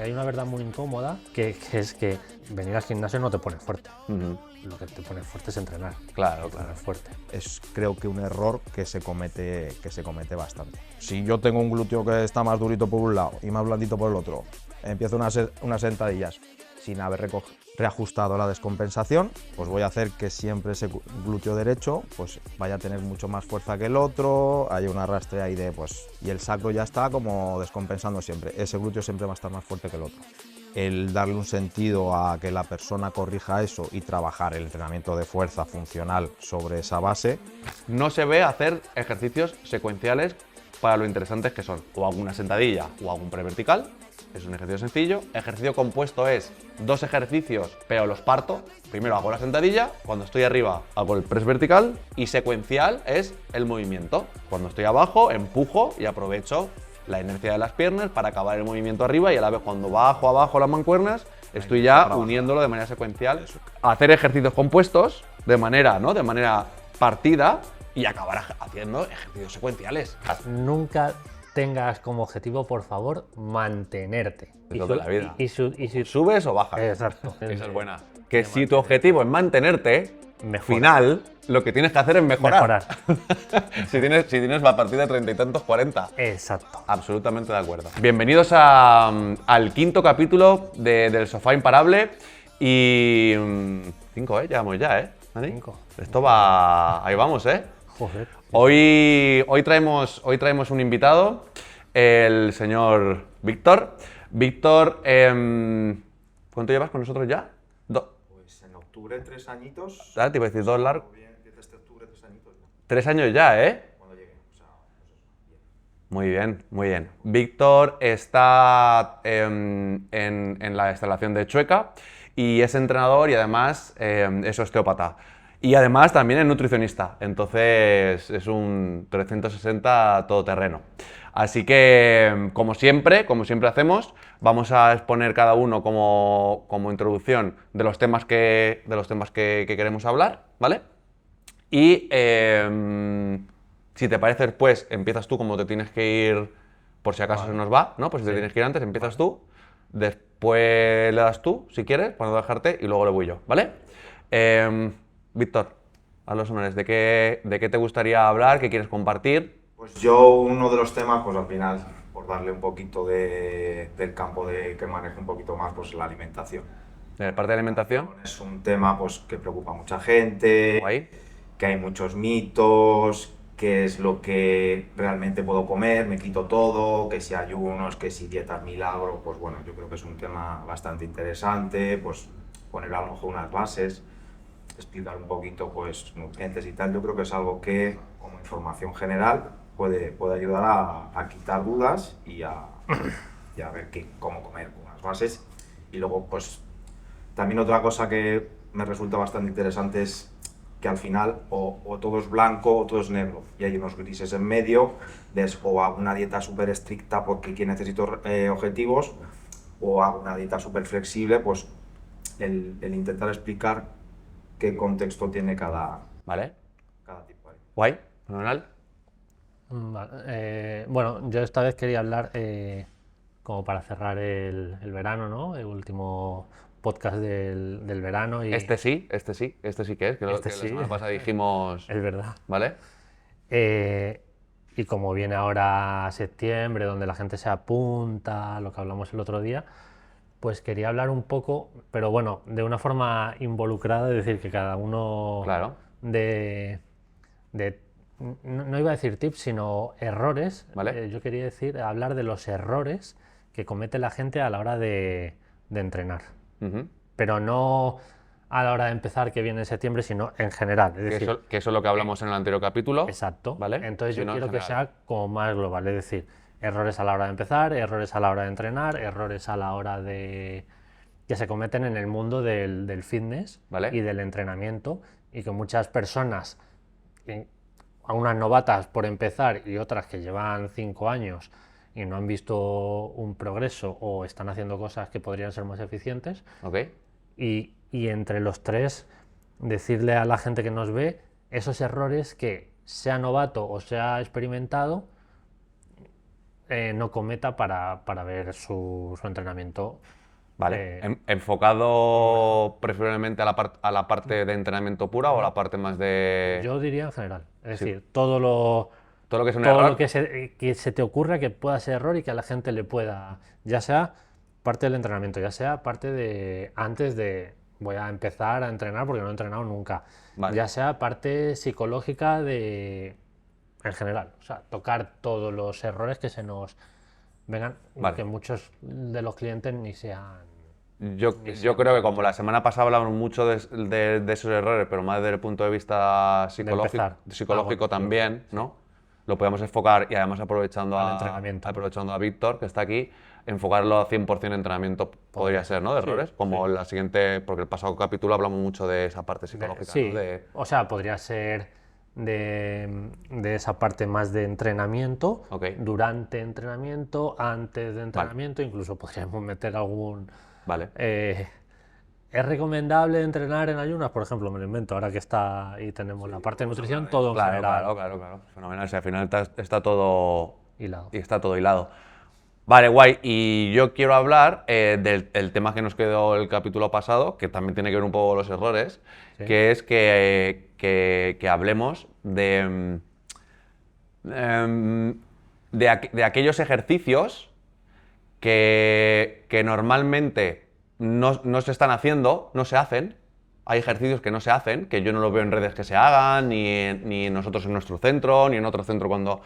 hay una verdad muy incómoda que es que venir al gimnasio no te pone fuerte. Lo que te pone fuerte es entrenar. Claro, Te pone fuerte. Es creo que un error que se comete bastante. Si yo tengo un glúteo que está más durito por un lado y más blandito por el otro, empiezo unas sentadillas sin haber reajustado la descompensación, pues voy a hacer que siempre ese glúteo derecho pues vaya a tener mucho más fuerza que el otro, hay un arrastre ahí y el sacro ya está como descompensando siempre, ese glúteo siempre va a estar más fuerte que el otro. El darle un sentido a que la persona corrija eso y trabajar el entrenamiento de fuerza funcional sobre esa base. No se ve hacer ejercicios secuenciales para lo interesantes que son. O hago una sentadilla o hago un prevertical. Es un ejercicio sencillo. Ejercicio compuesto es 2 ejercicios, pero los parto. Primero hago la sentadilla, cuando estoy arriba hago el press vertical y secuencial es el movimiento. Cuando estoy abajo empujo y aprovecho la inercia de las piernas para acabar el movimiento arriba y a la vez cuando bajo abajo las mancuernas estoy ya uniéndolo de manera secuencial. Hacer ejercicios compuestos de manera partida y acabar haciendo ejercicios secuenciales. Nunca tengas como objetivo, por favor, mantenerte. Es lo de la vida. Y si ¿Subes o bajas? Exacto. Esa es buena. Que si tu objetivo es mantenerte, Mejora. final, lo que tienes que hacer es mejorar. si tienes la partida de 30 y tantos, 40. Exacto. Absolutamente de acuerdo. Bienvenidos al 5º capítulo del Sofá Imparable. Y 5, llevamos ya, Dani. 5. Esto va... Ahí vamos, Joder. Hoy traemos un invitado, el señor Víctor. Víctor, ¿cuánto llevas con nosotros ya? Pues en octubre 3 añitos. Te iba a decir 2 largos. Empieza este octubre 3 añitos. 3 años ya, Cuando llegue. O sea, pues eso, bien. Muy bien, muy bien. Víctor está en la instalación de Chueca y es entrenador y además es osteópata. Y además también es nutricionista, entonces es un 360 todoterreno. Así que, como siempre hacemos, vamos a exponer cada uno como introducción de los temas que queremos hablar, ¿vale? Y si te parece, después empiezas tú, como te tienes que ir, por si acaso se nos va, ¿no? Pues si te tienes que ir antes, empiezas tú, después le das tú, si quieres, para no dejarte, y luego le voy yo, ¿vale? Víctor, haz los honores. ¿De qué te gustaría hablar? ¿Qué quieres compartir? Pues yo, uno de los temas, pues al final, por darle un poquito del campo que manejo un poquito más, pues la alimentación. ¿De la parte de alimentación? Es un tema pues que preocupa a mucha gente, Guay. que hay muchos mitos, qué es lo que realmente puedo comer, me quito todo, que si ayunos, que si dietas milagro, pues bueno, yo creo que es un tema bastante interesante, pues poner a lo mejor unas bases, explicar un poquito pues nutrientes y tal. Yo creo que es algo que como información general puede ayudar a quitar dudas y a ver cómo comer con unas bases. Y luego pues también otra cosa que me resulta bastante interesante es que al final o todo es blanco o todo es negro y hay unos grises en medio, o hago una dieta súper estricta porque aquí necesito objetivos, o hago una dieta súper flexible, pues el intentar explicar qué contexto tiene cada tipo. Guay, fenomenal. Vale. Bueno, yo esta vez quería hablar como para cerrar el verano, ¿no? El último podcast del verano. Y Este sí que es, que la semana pasada dijimos... Es verdad. ¿Vale? Y como viene ahora septiembre, donde la gente se apunta, lo que hablamos el otro día, pues quería hablar un poco, pero bueno, de una forma involucrada, es decir, que cada uno Claro. no iba a decir tips, sino errores. Vale. Yo quería hablar de los errores que comete la gente a la hora de entrenar. Pero no a la hora de empezar, que viene en septiembre, sino en general. Es decir, que eso es lo que hablamos en el anterior capítulo. Exacto. ¿Vale? Entonces yo no, quiero que sea como más global, es decir, errores a la hora de empezar, errores a la hora de entrenar, errores a la hora de que se cometen en el mundo del fitness, ¿vale?, y del entrenamiento, y que muchas personas, a unas novatas por empezar y otras que llevan 5 años y no han visto un progreso o están haciendo cosas que podrían ser más eficientes. Okay. Y entre los tres decirle a la gente que nos ve esos errores que, sea novato o sea experimentado, no cometa para ver su entrenamiento. Vale. ¿Enfocado preferiblemente a la parte de entrenamiento pura o a la parte más de...? Yo diría en general. Es Sí. decir, todo lo Todo lo que es un error. que se te ocurra que pueda ser error y que a la gente le pueda, ya sea parte del entrenamiento, ya sea parte de antes de voy a empezar a entrenar porque no he entrenado nunca, Vale. ya sea parte psicológica de en general, o sea, tocar todos los errores que se nos vengan, Vale. que muchos de los clientes ni sean. Yo creo que como la semana pasada hablamos mucho de esos errores, pero más desde el punto de vista empezar. psicológico Bueno, también, ¿no? Lo podemos enfocar y además aprovechando Al entrenamiento. aprovechando a Víctor, que está aquí, enfocarlo a 100% entrenamiento podría ser, ¿no? De errores, como la siguiente, porque el pasado capítulo hablamos mucho de esa parte psicológica, Sí, ¿no? o sea, podría ser de esa parte más de entrenamiento, Ok. durante entrenamiento, antes de entrenamiento, incluso podríamos meter algún. Vale. ¿Es recomendable entrenar en ayunas? Por ejemplo, me lo invento, ahora que está y tenemos la parte de nutrición, todo en Claro, general claro. Fenomenal. O sea, al final está todo hilado. y está todo hilado. Vale, guay. Y yo quiero hablar del tema que nos quedó el capítulo pasado, que también tiene que ver un poco con los errores, Sí. que es que hablemos de aquellos ejercicios que normalmente no se están haciendo, no se hacen. Hay ejercicios que no se hacen, que yo no los veo en redes que se hagan, ni nosotros en nuestro centro, ni en otro centro cuando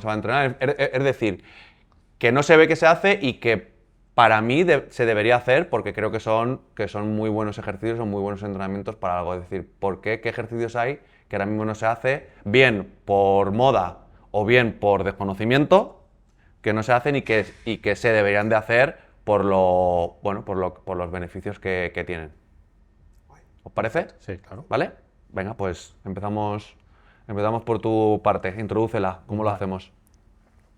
se va a entrenar. Es decir, que no se ve que se hace y que para mí se debería hacer porque creo que son muy buenos ejercicios, son muy buenos entrenamientos para algo. Es decir, ¿por qué? ¿Qué ejercicios hay que ahora mismo no se hace? Bien por moda o bien por desconocimiento, que no se hacen y que se deberían de hacer por los beneficios que tienen. ¿Os parece? Sí, claro. ¿Vale? Venga, pues empezamos por tu parte. Introdúcela. ¿Cómo lo hacemos?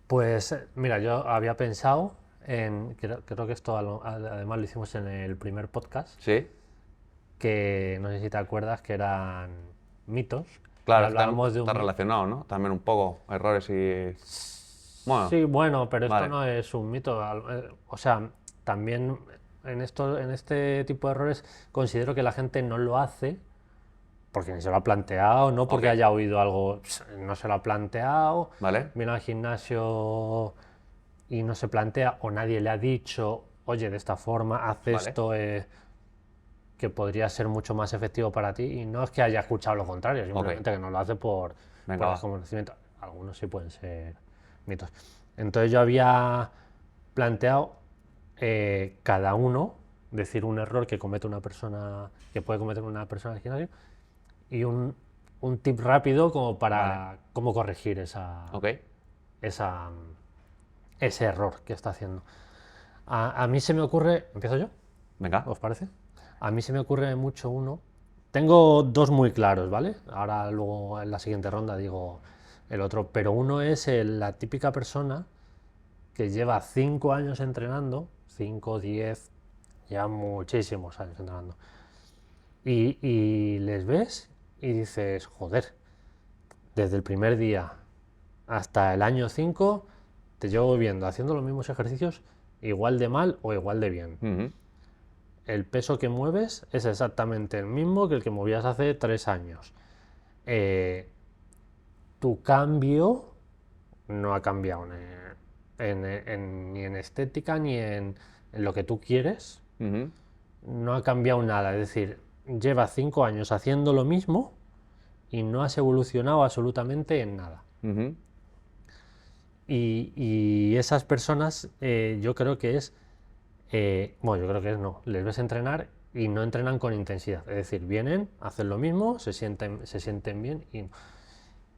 Pues mira, yo había pensado creo que esto además lo hicimos en el primer podcast, ¿Sí? que no sé si te acuerdas que eran mitos. Claro, Y hablábamos de está un relacionado, ¿no? También un poco, errores y... Bueno, Sí, bueno, pero vale. esto no es un mito. O sea, también en este tipo de errores considero que la gente no lo hace porque ni se lo ha planteado, no porque Ok. haya oído algo, no se lo ha planteado, ¿Vale? viene al gimnasio y no se plantea o nadie le ha dicho, oye, de esta forma, haz Vale. esto, que podría ser mucho más efectivo para ti, y no es que haya escuchado lo contrario, simplemente que no lo hace por Venga, va. desconocimiento. Algunos sí pueden ser mitos. Entonces yo había planteado cada uno decir un error que comete una persona, que puede cometer una persona en el gimnasio, y un tip rápido como para cómo corregir Ok. ese error que está haciendo. A mí se me ocurre, ¿empiezo yo? Venga. ¿Os parece? A mí se me ocurre mucho uno. Tengo dos muy claros, ¿vale? Ahora luego en la siguiente ronda digo el otro, pero uno es la típica persona que lleva 5 años entrenando, 5, 10, ya muchísimos años entrenando. Y les ves y dices, joder, desde el primer día hasta el año 5 te llevo viendo haciendo los mismos ejercicios igual de mal o igual de bien. Ujú. El peso que mueves es exactamente el mismo que el que movías hace 3 años. Tu cambio no ha cambiado ni en estética ni en lo que tú quieres. Ujú. No ha cambiado nada. Es decir, llevas 5 años haciendo lo mismo y no has evolucionado absolutamente en nada. Ujú. Y esas personas yo creo que es, bueno, yo creo que es no, les ves entrenar y no entrenan con intensidad. Es decir, vienen, hacen lo mismo, se sienten bien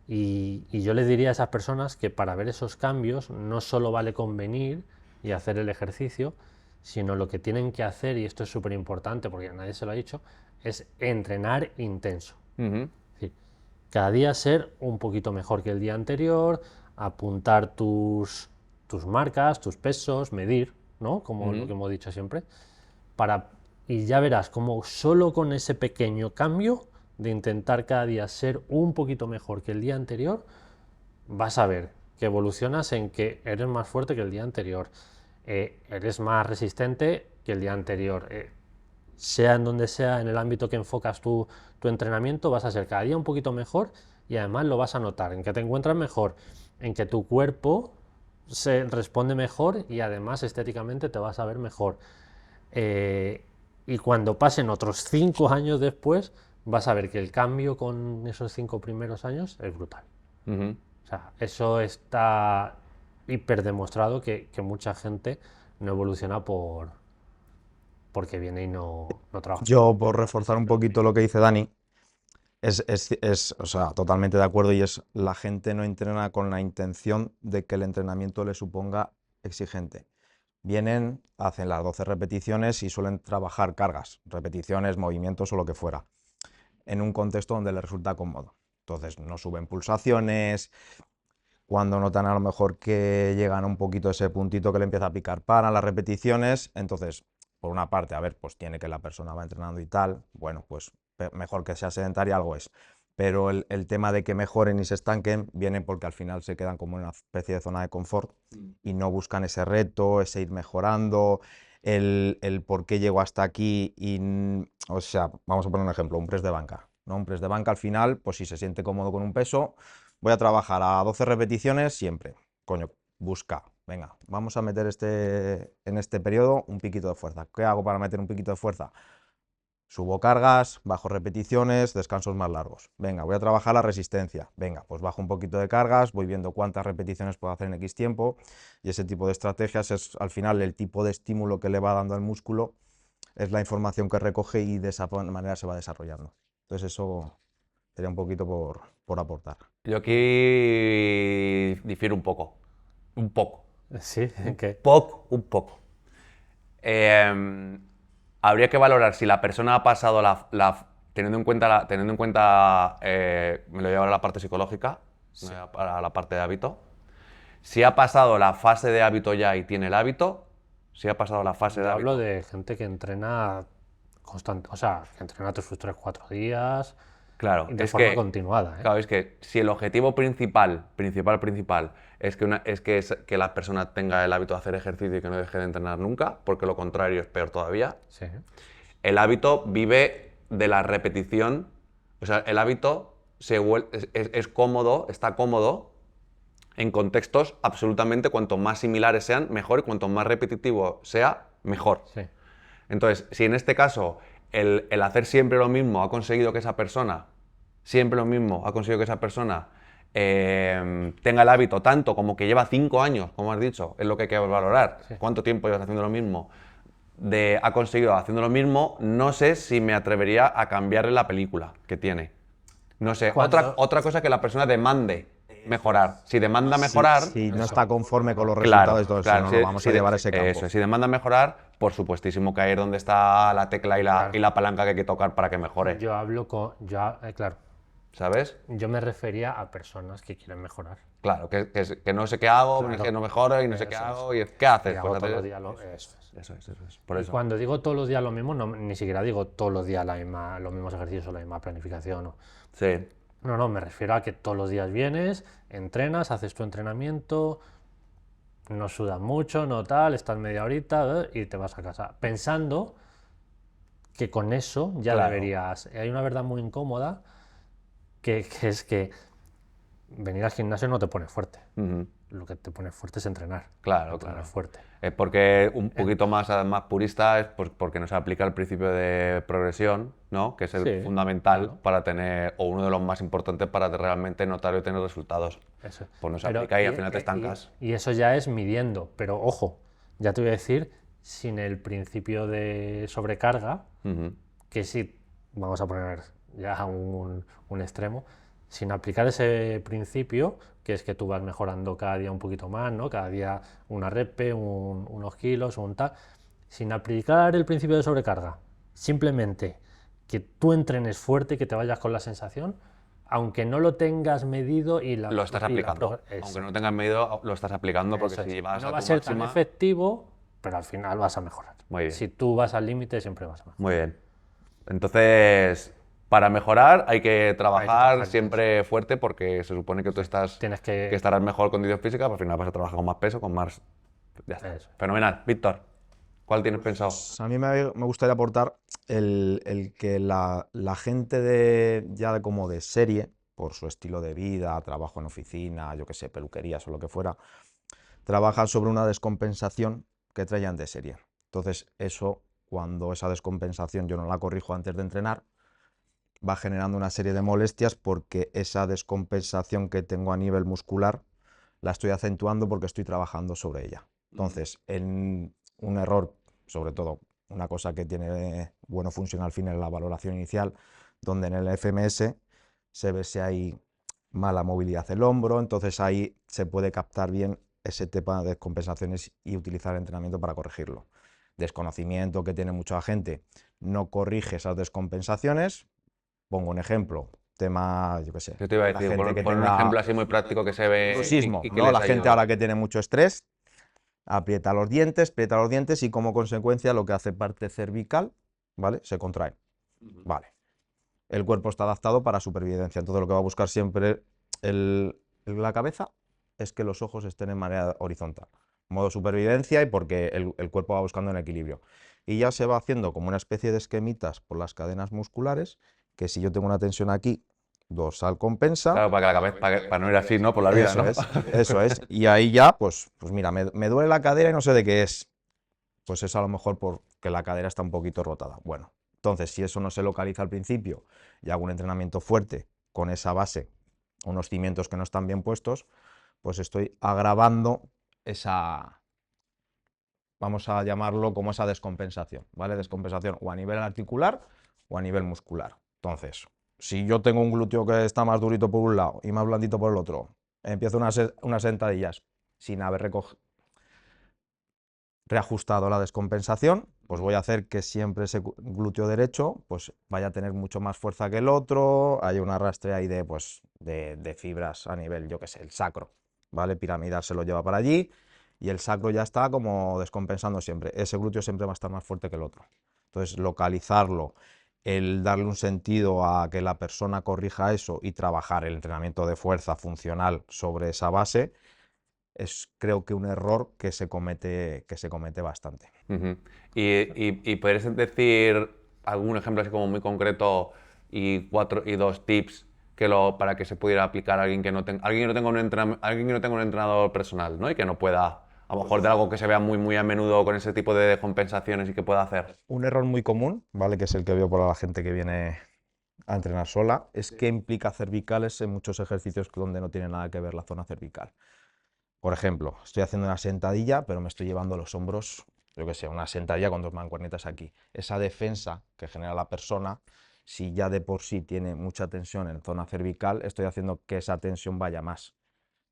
y yo les diría a esas personas que para ver esos cambios no solo vale con venir y hacer el ejercicio, sino lo que tienen que hacer, y esto es súper importante porque nadie se lo ha dicho, es entrenar intenso. Ujú. Es decir, cada día ser un poquito mejor que el día anterior, apuntar tus marcas, tus pesos, medir, ¿no? Como lo que hemos dicho siempre, y ya verás como solo con ese pequeño cambio de intentar cada día ser un poquito mejor que el día anterior, vas a ver que evolucionas en que eres más fuerte que el día anterior, eres más resistente que el día anterior. Sea en donde sea, en el ámbito que enfocas tu entrenamiento, vas a ser cada día un poquito mejor y además lo vas a notar, en que te encuentras mejor, en que tu cuerpo se responde mejor y además estéticamente te vas a ver mejor. Y cuando pasen otros 5 años después, vas a ver que el cambio con esos 5 primeros años es brutal. O sea, eso está hiper demostrado que mucha gente no evoluciona porque viene y no trabaja. Yo, por reforzar un poquito lo que dice Dani, o sea, totalmente de acuerdo, y es la gente no entrena con la intención de que el entrenamiento le suponga exigente. Vienen, hacen las 12 repeticiones y suelen trabajar cargas, repeticiones, movimientos o lo que fuera, en un contexto donde les resulta cómodo. Entonces no suben pulsaciones, cuando notan a lo mejor que llegan a un poquito ese puntito que le empieza a picar, paran las repeticiones. Entonces, por una parte, a ver, pues tiene que la persona va entrenando y tal, bueno, pues mejor que sea sedentaria algo es. Pero el tema de que mejoren y se estanquen viene porque al final se quedan como en una especie de zona de confort y no buscan ese reto, ese ir mejorando, el por qué llego hasta aquí. O sea, vamos a poner un ejemplo, un press de banca, ¿no? Un press de banca al final, pues si se siente cómodo con un peso, voy a trabajar a 12 repeticiones siempre. Coño, busca, venga, vamos a meter en este periodo un piquito de fuerza. ¿Qué hago para meter un piquito de fuerza? Subo cargas, bajo repeticiones, descansos más largos. Venga, voy a trabajar la resistencia. Venga, pues bajo un poquito de cargas, voy viendo cuántas repeticiones puedo hacer en X tiempo, y ese tipo de estrategias es al final el tipo de estímulo que le va dando al músculo, es la información que recoge y de esa manera se va desarrollando. Entonces eso sería un poquito por aportar. Yo aquí difiero un poco. Un poco. Sí, ¿qué? Un poco. Habría que valorar si la persona ha pasado teniendo en cuenta, me lo llevo a la parte psicológica, Sí. a la parte de hábito. Si ha pasado la fase de hábito ya y tiene el hábito, si ha pasado la fase Yo de hablo hábito. de gente que entrena constante, o sea, que entrena sus 3-4 días Claro, y de es forma que, continuada, ¿eh? claro, es que si el objetivo principal es que la persona tenga el hábito de hacer ejercicio y que no deje de entrenar nunca, porque lo contrario es peor todavía, Sí. el hábito vive de la repetición. O sea, el hábito es cómodo, está cómodo en contextos absolutamente, cuanto más similares sean, mejor, y cuanto más repetitivo sea, mejor. Sí. Entonces, si en este caso el hacer siempre lo mismo ha conseguido que esa persona, tenga el hábito tanto como que lleva 5 años, como has dicho, es lo que hay que valorar, Sí. cuánto tiempo llevas haciendo lo mismo, ha conseguido haciendo lo mismo, no sé si me atrevería a cambiarle la película que tiene. No sé, Cuando- otra cosa que la persona demande mejorar. Si demanda mejorar, Si no está conforme con los claro, resultados y todo eso, claro, no si- lo vamos si a de- llevar a ese campo. Eso, si demanda mejorar, por supuestísimo que ahí es donde está la tecla y la palanca que hay que tocar para que mejore, Yo hablo con. Claro, ¿sabes? yo me refería a personas que quieren mejorar. Claro, que no sé qué hago, Claro. que no mejoro y no sé qué Eso hago. ¿Qué haces? Y Pues hago todos haces- los días eso es. Eso es. Por Y eso. cuando digo todos los días lo mismo, ni siquiera digo todos los días los mismos ejercicios o la misma planificación. No. Sí. No, me refiero a que todos los días vienes, entrenas, haces tu entrenamiento, no sudas mucho, no tal, estás media horita y te vas a casa. Pensando que con eso ya Claro. deberías. Hay una verdad muy incómoda que es que venir al gimnasio no te pone fuerte. Ujú. Lo que te pone fuerte es entrenar. Claro, Entrenar claro. fuerte. Es porque un poquito más purista es porque no se aplica el principio de progresión, ¿no? Que es el Sí, fundamental claro. para tener, o uno de los más importantes para realmente notar y tener resultados. Eso. Pues no se Pero- aplica y al final te estancas. Y eso ya es midiendo, pero ojo, ya te voy a decir, sin el principio de sobrecarga, Ujú. que sí, vamos a poner ya un extremo, sin aplicar ese principio, que es que tú vas mejorando cada día un poquito más, ¿no? Cada día una repe, unos kilos, un tal, sin aplicar el principio de sobrecarga, simplemente que tú entrenes fuerte y que te vayas con la sensación, aunque no lo tengas medido y Lo estás aplicando. Aunque no tengas medido, lo estás aplicando porque eso si es. vas No a va a tu ser tan máxima... efectivo, pero al final vas a mejorar. Muy bien. Si tú vas al límite, siempre vas a mejorar. Muy bien. Entonces, para mejorar hay que trabajar trabajar, siempre fuerte porque se supone que tú Tienes que... estarás en mejor condición física, pero al final vas a trabajar con más peso, con más... Ya está. Eso. Fenomenal. Víctor, ¿cuál tienes pensado? Pues a mí me gustaría aportar el que la gente ya como de serie, por su estilo de vida, trabajo en oficina, yo qué sé, peluquerías o lo que fuera, trabajan sobre una descompensación que traían de serie. Entonces, eso, cuando esa descompensación yo no la corrijo antes de entrenar, va generando una serie de molestias porque esa descompensación que tengo a nivel muscular la estoy acentuando porque estoy trabajando sobre ella. Entonces, en un error, sobre todo, una cosa que tiene bueno funciona al fin en la valoración inicial, donde en el FMS se ve si hay mala movilidad del hombro, entonces ahí se puede captar bien ese tema de descompensaciones y utilizar el entrenamiento para corregirlo. Desconocimiento que tiene mucha gente, no corrige esas descompensaciones. Pongo un ejemplo, tema, yo qué sé, Yo te iba a la decir, gente que pon un tenga ejemplo así muy práctico que se ve bruxismo, y que ¿no? les La gente ayude. ahora que tiene mucho estrés, aprieta los dientes y como consecuencia lo que hace parte cervical, ¿vale? Se contrae, ¿vale? El cuerpo está adaptado para supervivencia, entonces lo que va a buscar siempre la cabeza es que los ojos estén en manera horizontal, modo supervivencia y porque el cuerpo va buscando el equilibrio. Y ya se va haciendo como una especie de esquemitas por las cadenas musculares, que si yo tengo una tensión aquí, dorsal compensa. Claro, para que la cabeza, para no ir así, ¿no? Por la vida, Eso ¿no? es, eso es. Y ahí ya, pues mira, me duele la cadera y no sé de qué es. Pues es a lo mejor porque la cadera está un poquito rotada. Bueno, entonces si eso no se localiza al principio y hago un entrenamiento fuerte con esa base, unos cimientos que no están bien puestos, pues estoy agravando esa, vamos a llamarlo como esa descompensación, ¿vale? Descompensación o a nivel articular o a nivel muscular. Entonces, si yo tengo un glúteo que está más durito por un lado y más blandito por el otro, empiezo unas sentadillas sin haber reajustado la descompensación, pues voy a hacer que siempre ese glúteo derecho pues vaya a tener mucho más fuerza que el otro, hay un arrastre ahí de, pues, de fibras a nivel, yo qué sé, el sacro, ¿vale? Piramidal se lo lleva para allí y el sacro ya está como descompensando siempre, ese glúteo siempre va a estar más fuerte que el otro. Entonces, localizarlo, el darle un sentido a que la persona corrija eso y trabajar el entrenamiento de fuerza funcional sobre esa base, es creo que un error que se comete bastante. Ujú. Y podrías decir algún ejemplo así como muy concreto y dos tips para que se pudiera aplicar a alguien que no tenga alguien que no tenga un entrenador personal, ¿no? Y que no pueda, a lo mejor de algo que se vea muy a menudo con ese tipo de descompensaciones y que pueda hacer. Un error muy común, ¿vale? Que es el que veo por la gente que viene a entrenar sola, es que implica cervicales en muchos ejercicios donde no tiene nada que ver la zona cervical. Por ejemplo, estoy haciendo una sentadilla, pero me estoy llevando los hombros, yo qué sé, una sentadilla con dos mancuernetas aquí. Esa defensa que genera la persona, si ya de por sí tiene mucha tensión en zona cervical, estoy haciendo que esa tensión vaya más.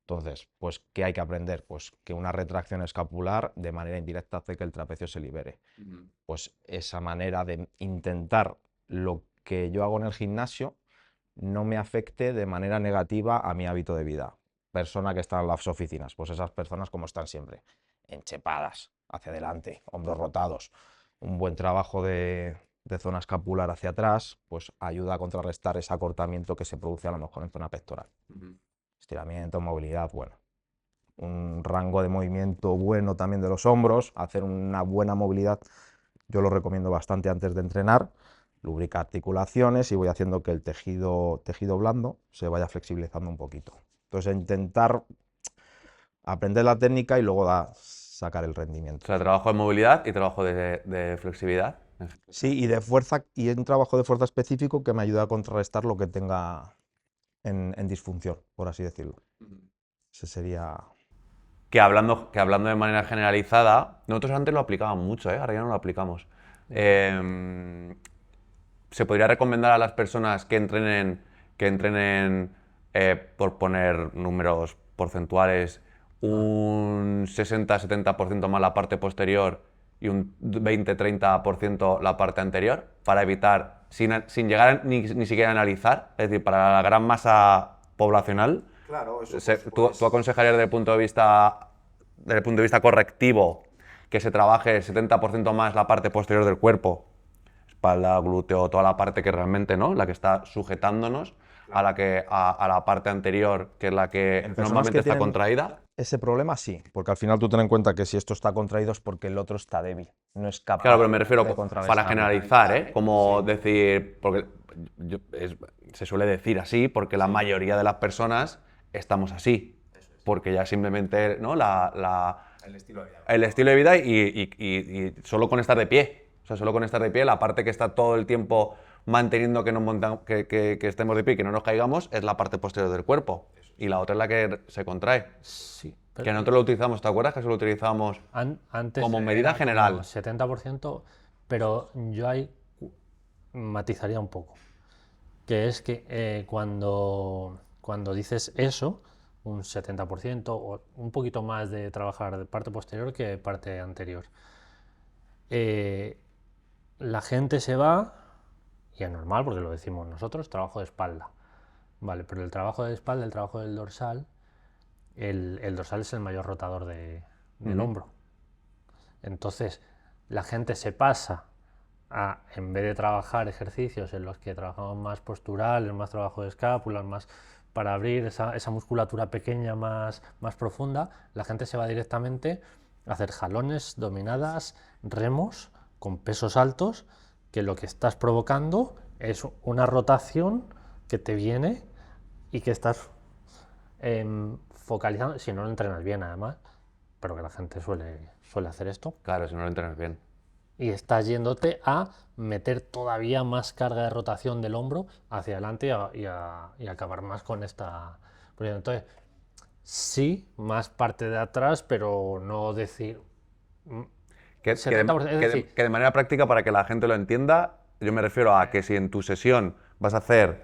Entonces, pues, ¿qué hay que aprender? Pues que una retracción escapular de manera indirecta hace que el trapecio se libere. Pues esa manera de intentar lo que yo hago en el gimnasio no me afecte de manera negativa a mi hábito de vida. Persona que está en las oficinas, pues esas personas como están siempre, enchepadas, hacia adelante, hombros rotados, un buen trabajo de zona escapular hacia atrás, pues ayuda a contrarrestar ese acortamiento que se produce a lo mejor en zona pectoral. Estiramiento, movilidad, bueno. Un rango de movimiento bueno también de los hombros, hacer una buena movilidad, yo lo recomiendo bastante antes de entrenar, lubricar articulaciones y voy haciendo que el tejido blando se vaya flexibilizando un poquito. Entonces intentar aprender la técnica y luego sacar el O rendimiento. sea, trabajo de movilidad y trabajo de flexibilidad. Sí, y de fuerza, y un trabajo de fuerza específico que me ayude a contrarrestar lo que tenga en disfunción, por así decirlo. Ese sería... Que hablando de manera generalizada, nosotros antes lo aplicábamos mucho, ¿eh? Ahora ya no lo aplicamos. Se podría recomendar a las personas que entrenen, por poner números porcentuales, un 60-70% más la parte posterior y un 20-30% la parte anterior, para evitar, sin llegar ni siquiera a analizar, es decir, para la gran masa poblacional. Claro, eso ¿Tú aconsejarías desde el punto de vista correctivo que se trabaje el 70% más la parte posterior del cuerpo espalda, glúteo, toda la parte que realmente, ¿no? La que está sujetándonos a la parte anterior, que es la que En personas normalmente que está tienen contraída. ese problema sí, porque al final tú ten en cuenta que si esto está contraído es porque el otro está débil, no es capaz Claro, pero me refiero de para contrarrestarlo. generalizar, ¿eh? Como decir, porque se suele decir así, porque la mayoría de las personas estamos así, porque ya simplemente, ¿no? El estilo de vida. El estilo de vida y solo con estar de pie. O sea, solo con estar de pie, la parte que está todo el tiempo manteniendo que, que estemos de pie y que no nos caigamos es la parte posterior del cuerpo. Y la otra es la que se contrae. Sí, Que nosotros lo utilizamos, ¿te acuerdas que eso lo utilizamos antes como medida era como general? 70%, pero yo ahí matizaría un poco. Que es que cuando dices eso, un 70% o un poquito más de trabajar de parte posterior que de parte anterior, eh, la gente se va, y es normal porque lo decimos nosotros, trabajo de espalda. Vale, pero el trabajo de espalda, el trabajo del dorsal, el dorsal es el mayor rotador del hombro. Entonces, la gente se pasa a, en vez de trabajar ejercicios en los que trabajamos más posturales, más trabajo de escápulas, más para abrir esa musculatura pequeña más profunda, la gente se va directamente a hacer jalones, dominadas, remos con pesos altos, que lo que estás provocando es una rotación que te viene y que estás focalizando, si no lo entrenas bien además, pero que la gente suele hacer esto, Claro, si no lo entrenas bien. y estás yéndote a meter todavía más carga de rotación del hombro hacia adelante y acabar más con esta. Entonces, sí, más parte de atrás, pero no decir. Que, 70%, es decir, que de manera práctica, para que la gente lo entienda, yo me refiero a que si en tu sesión vas a hacer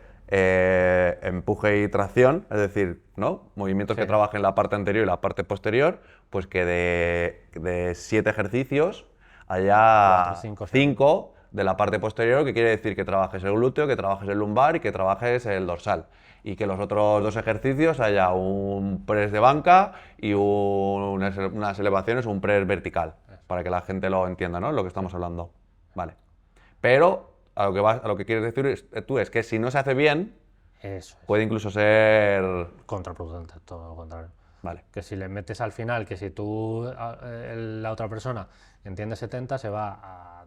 empuje y tracción, es decir, ¿no? Movimientos que Sí. trabajen la parte anterior y la parte posterior, pues que de 7 ejercicios haya Cuatro, cinco, 5 de la parte posterior, que quiere decir que trabajes el glúteo, que trabajes el lumbar y que trabajes el dorsal. Y que los otros 2 ejercicios haya un press de banca y unas elevaciones, un press vertical, para que la gente lo entienda, ¿no? Lo que estamos hablando. Vale. Pero a lo que quieres decir tú es que si no se hace bien, eso es puede incluso ser... contraproducente, todo lo contrario. Vale. Que si le metes al final, que si tú, la otra persona entiende 70, se va a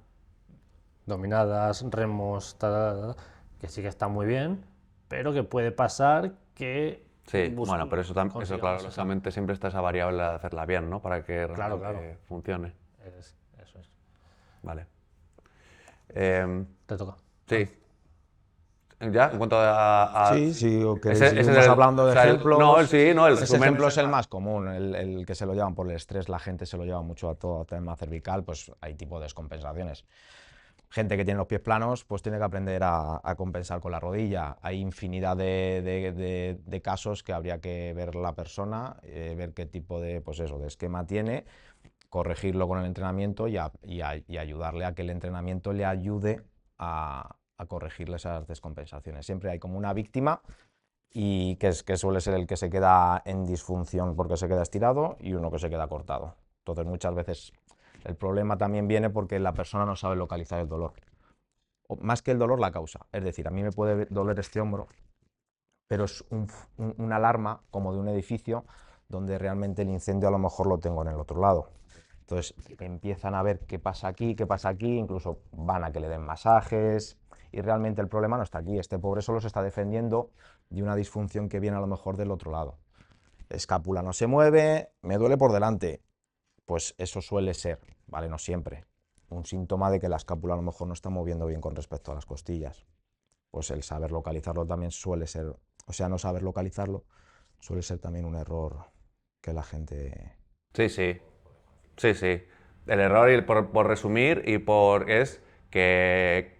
dominadas, remos, que sí que está muy bien, pero que puede pasar que. Sí, bueno, pero eso, eso consigamos claro, esa- lógicamente siempre está esa variable de hacerla bien, ¿no? Para que Claro, realmente claro. funcione. Eso es. Vale. Te toca. Sí. ¿Ya? En cuanto a... Sí, sí, o queréis ese es seguimos el- hablando de o sea, ejemplos. no, sí, no, el Ese resumen... ejemplo es el más común, el que se lo llevan por el estrés, la gente se lo lleva mucho a todo tema cervical, pues hay tipo de descompensaciones. Gente que tiene los pies planos, pues tiene que aprender a compensar con la rodilla. Hay infinidad de casos que habría que ver la persona, ver qué tipo de, pues eso, de esquema tiene, corregirlo con el entrenamiento y ayudarle a que el entrenamiento le ayude a corregirle esas descompensaciones. Siempre hay como una víctima y que suele ser el que se queda en disfunción porque se queda estirado y uno que se queda cortado. Entonces muchas veces el problema también viene porque la persona no sabe localizar el dolor. O, más que el dolor, la causa. Es decir, a mí me puede doler este hombro, pero es una alarma como de un edificio donde realmente el incendio a lo mejor lo tengo en el otro lado. Entonces empiezan a ver qué pasa aquí, incluso van a que le den masajes y realmente el problema no está aquí. Este pobre solo se está defendiendo de una disfunción que viene a lo mejor del otro lado. Escápula no se mueve, me duele por delante. Pues eso suele ser, ¿vale? No siempre, un síntoma de que la escápula a lo mejor no está moviendo bien con respecto a las costillas. Pues el saber localizarlo también suele ser, o sea, no saber localizarlo suele ser también un error que la gente... Sí, sí. Sí, sí. El error, y por resumir, es que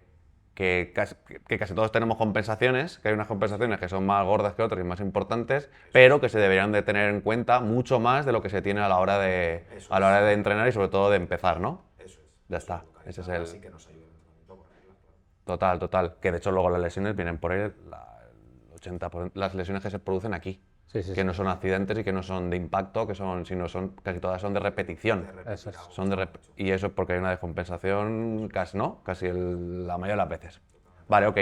casi todos tenemos compensaciones, que hay unas compensaciones que son más gordas que otras y más importantes, pero que se deberían de tener en cuenta mucho más de lo que se tiene a la hora de entrenar y sobre todo de empezar, ¿no? Eso es. Ya está. Ese es el... Así que nos ayuda el entrenamiento a corregirlas, claro. Total, total. Que de hecho luego las lesiones vienen por ahí, el 80%, las lesiones que se producen aquí, Sí, sí, que sí. no son accidentes y que no son de impacto, sino casi todas son de repetición. Eso es. Y eso es porque hay una descompensación casi, ¿no? Casi la mayoría de las veces. Vale, ok.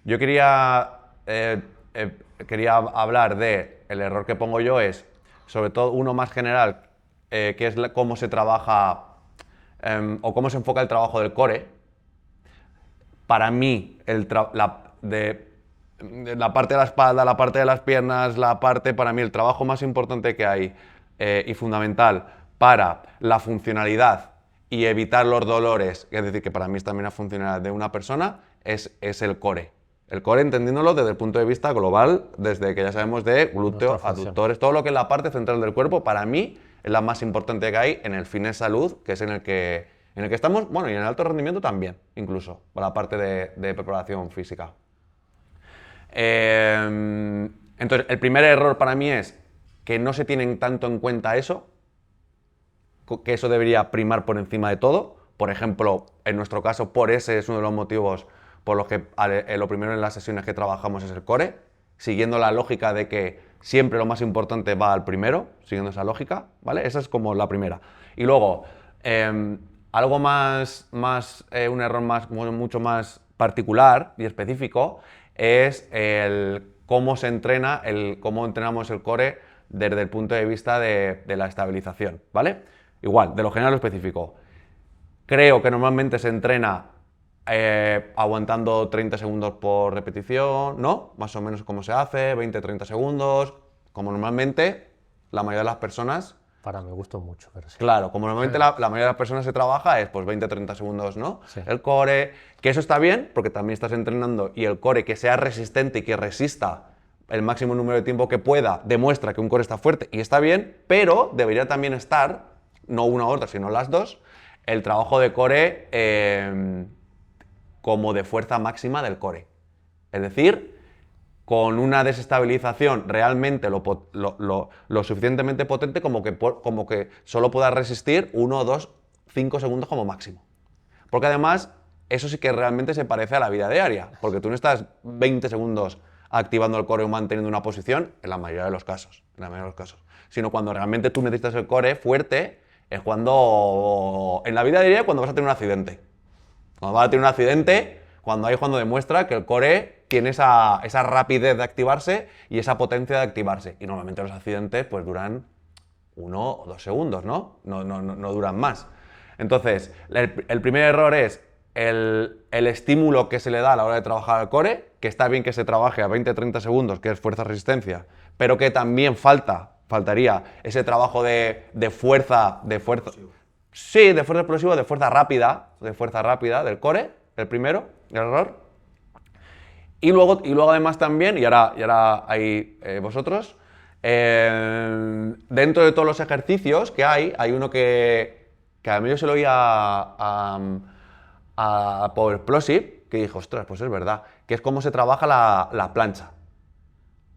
Yo quería hablar de el error que pongo yo es, sobre todo uno más general, que es cómo se trabaja o cómo se enfoca el trabajo del core. Para mí, la parte de la espalda, la parte de las piernas, para mí, el trabajo más importante que hay y fundamental para la funcionalidad y evitar los dolores, es decir, que para mí es también la funcionalidad de una persona, es el core. El core entendiéndolo desde el punto de vista global, desde que ya sabemos de glúteo, Nuestra función. aductores, todo lo que es la parte central del cuerpo, para mí es la más importante que hay en el fitness salud, que es en el que estamos, bueno, y en el alto rendimiento también, incluso, para la parte de preparación física. Entonces, el primer error para mí es que no se tienen tanto en cuenta eso, que eso debería primar por encima de todo. Por ejemplo, en nuestro caso, por ese es uno de los motivos por los que lo primero en las sesiones que trabajamos es el core, siguiendo la lógica de que siempre lo más importante va al primero, siguiendo esa lógica, ¿vale? Esa es como la primera. Y luego, algo un error mucho más particular y específico es el cómo se entrena, cómo entrenamos el core desde el punto de vista de la estabilización, ¿vale? Igual, de lo general a lo específico. Creo que normalmente se entrena aguantando 30 segundos por repetición, ¿no? Más o menos como se hace, 20-30 segundos, como normalmente la mayoría de las personas. Para mi gusto mucho, pero sí. Claro, como normalmente la mayoría de las personas se trabaja es pues 20-30 segundos, ¿no? Sí. El core, que eso está bien, porque también estás entrenando y el core que sea resistente y que resista el máximo número de tiempo que pueda, demuestra que un core está fuerte y está bien, pero debería también estar, no una u otra, sino las dos, el trabajo de core como de fuerza máxima del core. Es decir, con una desestabilización realmente lo suficientemente potente como que solo pueda resistir 1, 2, 5 segundos como máximo. Porque además, eso sí que realmente se parece a la vida diaria, porque tú no estás 20 segundos activando el core o manteniendo una posición, en la mayoría de los casos, sino cuando realmente tú necesitas el core fuerte, es cuando, en la vida diaria, cuando vas a tener un accidente. Cuando vas a tener un accidente, cuando demuestra que el core tiene esa rapidez de activarse y esa potencia de activarse. Y normalmente los accidentes pues duran 1 o 2 segundos, ¿no? No duran más. Entonces, el primer error es el estímulo que se le da a la hora de trabajar al core, que está bien que se trabaje a 20-30 segundos, que es fuerza-resistencia, pero que también faltaría ese trabajo de fuerza. Sí, de fuerza explosiva, de fuerza rápida del core, el primero, el error. Y luego además también, y ahora ahí vosotros, dentro de todos los ejercicios que hay uno que a mí yo se lo oía a Power Explosive, que dijo, ostras, pues es verdad, que es cómo se trabaja la plancha.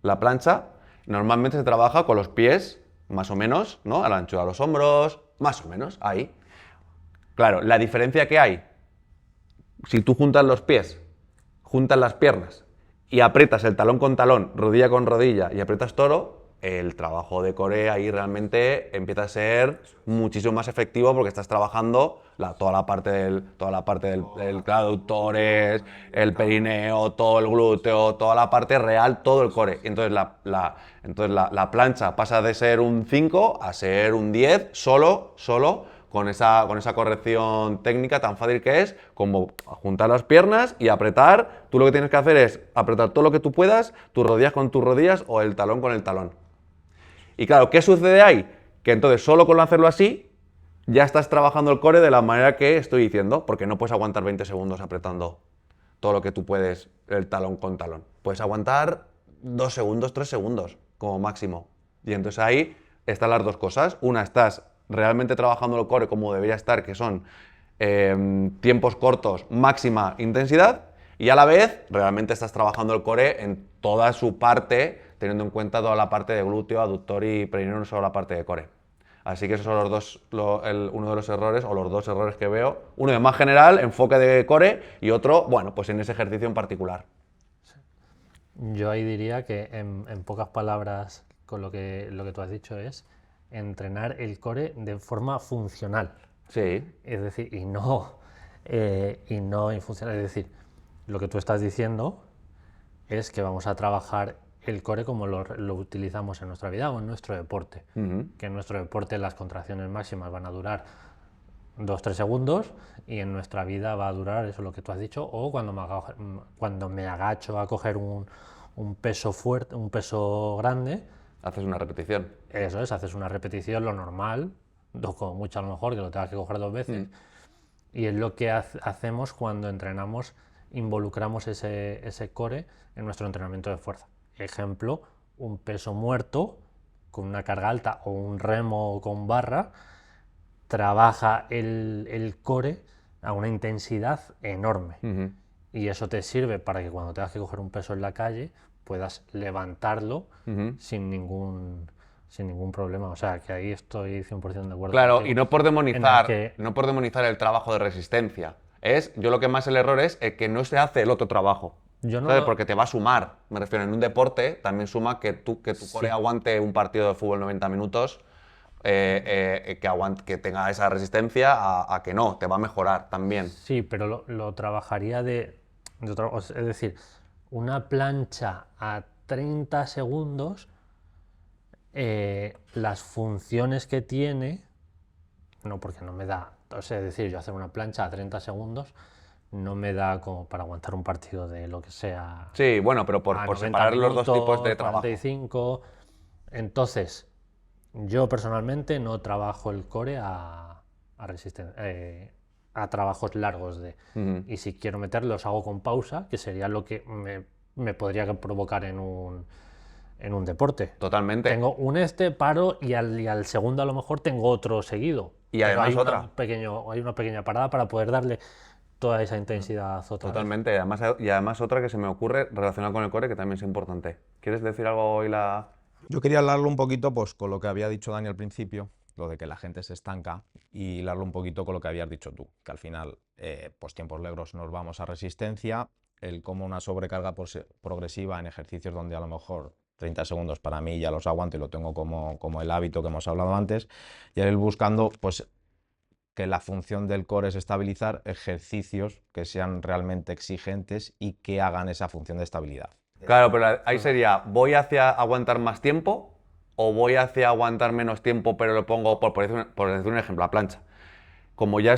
La plancha normalmente se trabaja con los pies, más o menos, ¿no? A la anchura de los hombros, más o menos, ahí. Claro, la diferencia que hay, si tú juntas los pies, juntas las piernas y aprietas el talón con talón, rodilla con rodilla y aprietas toro, el trabajo de core ahí realmente empieza a ser muchísimo más efectivo porque estás trabajando toda la parte del aductores, el perineo, todo el glúteo, toda la parte real, todo el core. Y entonces la plancha pasa de ser un 5 a ser un 10 solo con esa corrección técnica tan fácil que es como juntar las piernas y apretar. Tú lo que tienes que hacer es apretar todo lo que tú puedas, tus rodillas con tus rodillas o el talón con el talón. Y claro, ¿qué sucede ahí? Que entonces solo con hacerlo así ya estás trabajando el core de la manera que estoy diciendo, porque no puedes aguantar 20 segundos apretando todo lo que tú puedes, el talón con talón. Puedes aguantar 2 segundos, 3 segundos como máximo. Y entonces ahí están las dos cosas. Una, estás realmente trabajando el core como debería estar, que son tiempos cortos, máxima intensidad, y a la vez realmente estás trabajando el core en toda su parte, teniendo en cuenta toda la parte de glúteo, aductor y perineo, no solo la parte de core. Así que esos son uno de los errores, o los dos errores que veo. Uno de más general, enfoque de core, y otro, bueno, pues en ese ejercicio en particular. Yo ahí diría que en pocas palabras, con lo que tú has dicho es entrenar el core de forma funcional. Sí. Es decir, y no infuncional. Es decir, lo que tú estás diciendo es que vamos a trabajar el core como lo utilizamos en nuestra vida o en nuestro deporte. Que en nuestro deporte las contracciones máximas van a durar 2-3 segundos y en nuestra vida va a durar eso lo que tú has dicho, o cuando me agacho a coger un peso fuerte, un peso grande, Haces una repetición. eso es, haces una repetición, lo normal, como mucho a lo mejor que lo tengas que coger 2 veces, y es lo que hacemos cuando entrenamos, involucramos ese core en nuestro entrenamiento de fuerza. Ejemplo, un peso muerto con una carga alta o un remo con barra, trabaja el core a una intensidad enorme. Y eso te sirve para que cuando tengas que coger un peso en la calle puedas levantarlo sin ningún problema. O sea, que ahí estoy 100% de acuerdo Claro, contigo. y no por En el que no por demonizar el trabajo de resistencia. Yo lo que más el error es que no se hace el otro trabajo. yo no ¿Sabes? lo- Porque te va a sumar. Me refiero, en un deporte también suma que tu core aguante un partido de fútbol 90 minutos, que tenga esa resistencia a que no, te va a mejorar también. Sí, pero lo trabajaría es decir, una plancha a 30 segundos, las funciones que tiene, no porque no me da, o sea, es decir, yo hacer una plancha a 30 segundos no me da como para aguantar un partido de lo que sea Sí, bueno, pero a por 90 separar los dos tipos de minutos, trabajo. 45. Entonces, yo personalmente no trabajo el core a trabajos largos y si quiero meterlos los hago con pausa, que sería lo que me podría provocar en un deporte. Totalmente. Tengo paro y al segundo a lo mejor tengo otro seguido. Y Pero además hay otra. hay una pequeña parada para poder darle toda esa intensidad otra vez. Totalmente. Y además otra que se me ocurre relacionada con el core que también es importante. ¿Quieres decir algo hoy Yo quería hablarlo un poquito pues, con lo que había dicho Dani al principio, lo de que la gente se estanca, y hablarlo un poquito con lo que habías dicho tú, que al final, pues tiempos negros nos vamos a resistencia, el cómo una sobrecarga progresiva en ejercicios donde a lo mejor 30 segundos para mí ya los aguanto y lo tengo como el hábito que hemos hablado antes, y el ir buscando pues que la función del core es estabilizar ejercicios que sean realmente exigentes y que hagan esa función de estabilidad. Claro, pero ahí sería, ¿voy hacia aguantar más tiempo o voy hacia aguantar menos tiempo, pero lo pongo, por decir un ejemplo, a plancha? Como ya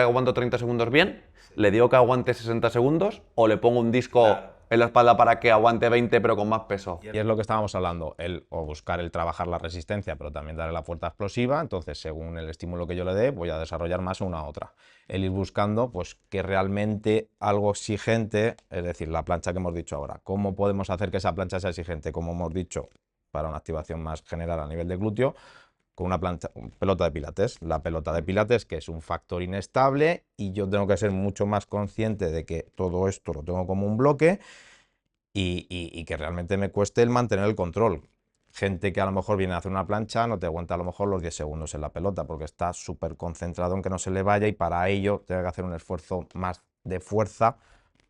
aguanto 30 segundos bien, ¿le digo que aguante 60 segundos o le pongo un disco en la espalda para que aguante 20 pero con más peso? Y es lo que estábamos hablando, o buscar el trabajar la resistencia, pero también darle la fuerza explosiva. Entonces, según el estímulo que yo le dé, voy a desarrollar más una u otra. El ir buscando pues, que realmente algo exigente, es decir, la plancha que hemos dicho ahora, ¿cómo podemos hacer que esa plancha sea exigente? Como hemos dicho, para una activación más general a nivel de glúteo, con una pelota de pilates. La pelota de pilates, que es un factor inestable, y yo tengo que ser mucho más consciente de que todo esto lo tengo como un bloque y que realmente me cueste el mantener el control. Gente que a lo mejor viene a hacer una plancha no te aguanta a lo mejor los 10 segundos en la pelota porque está súper concentrado en que no se le vaya, y para ello tiene que hacer un esfuerzo más de fuerza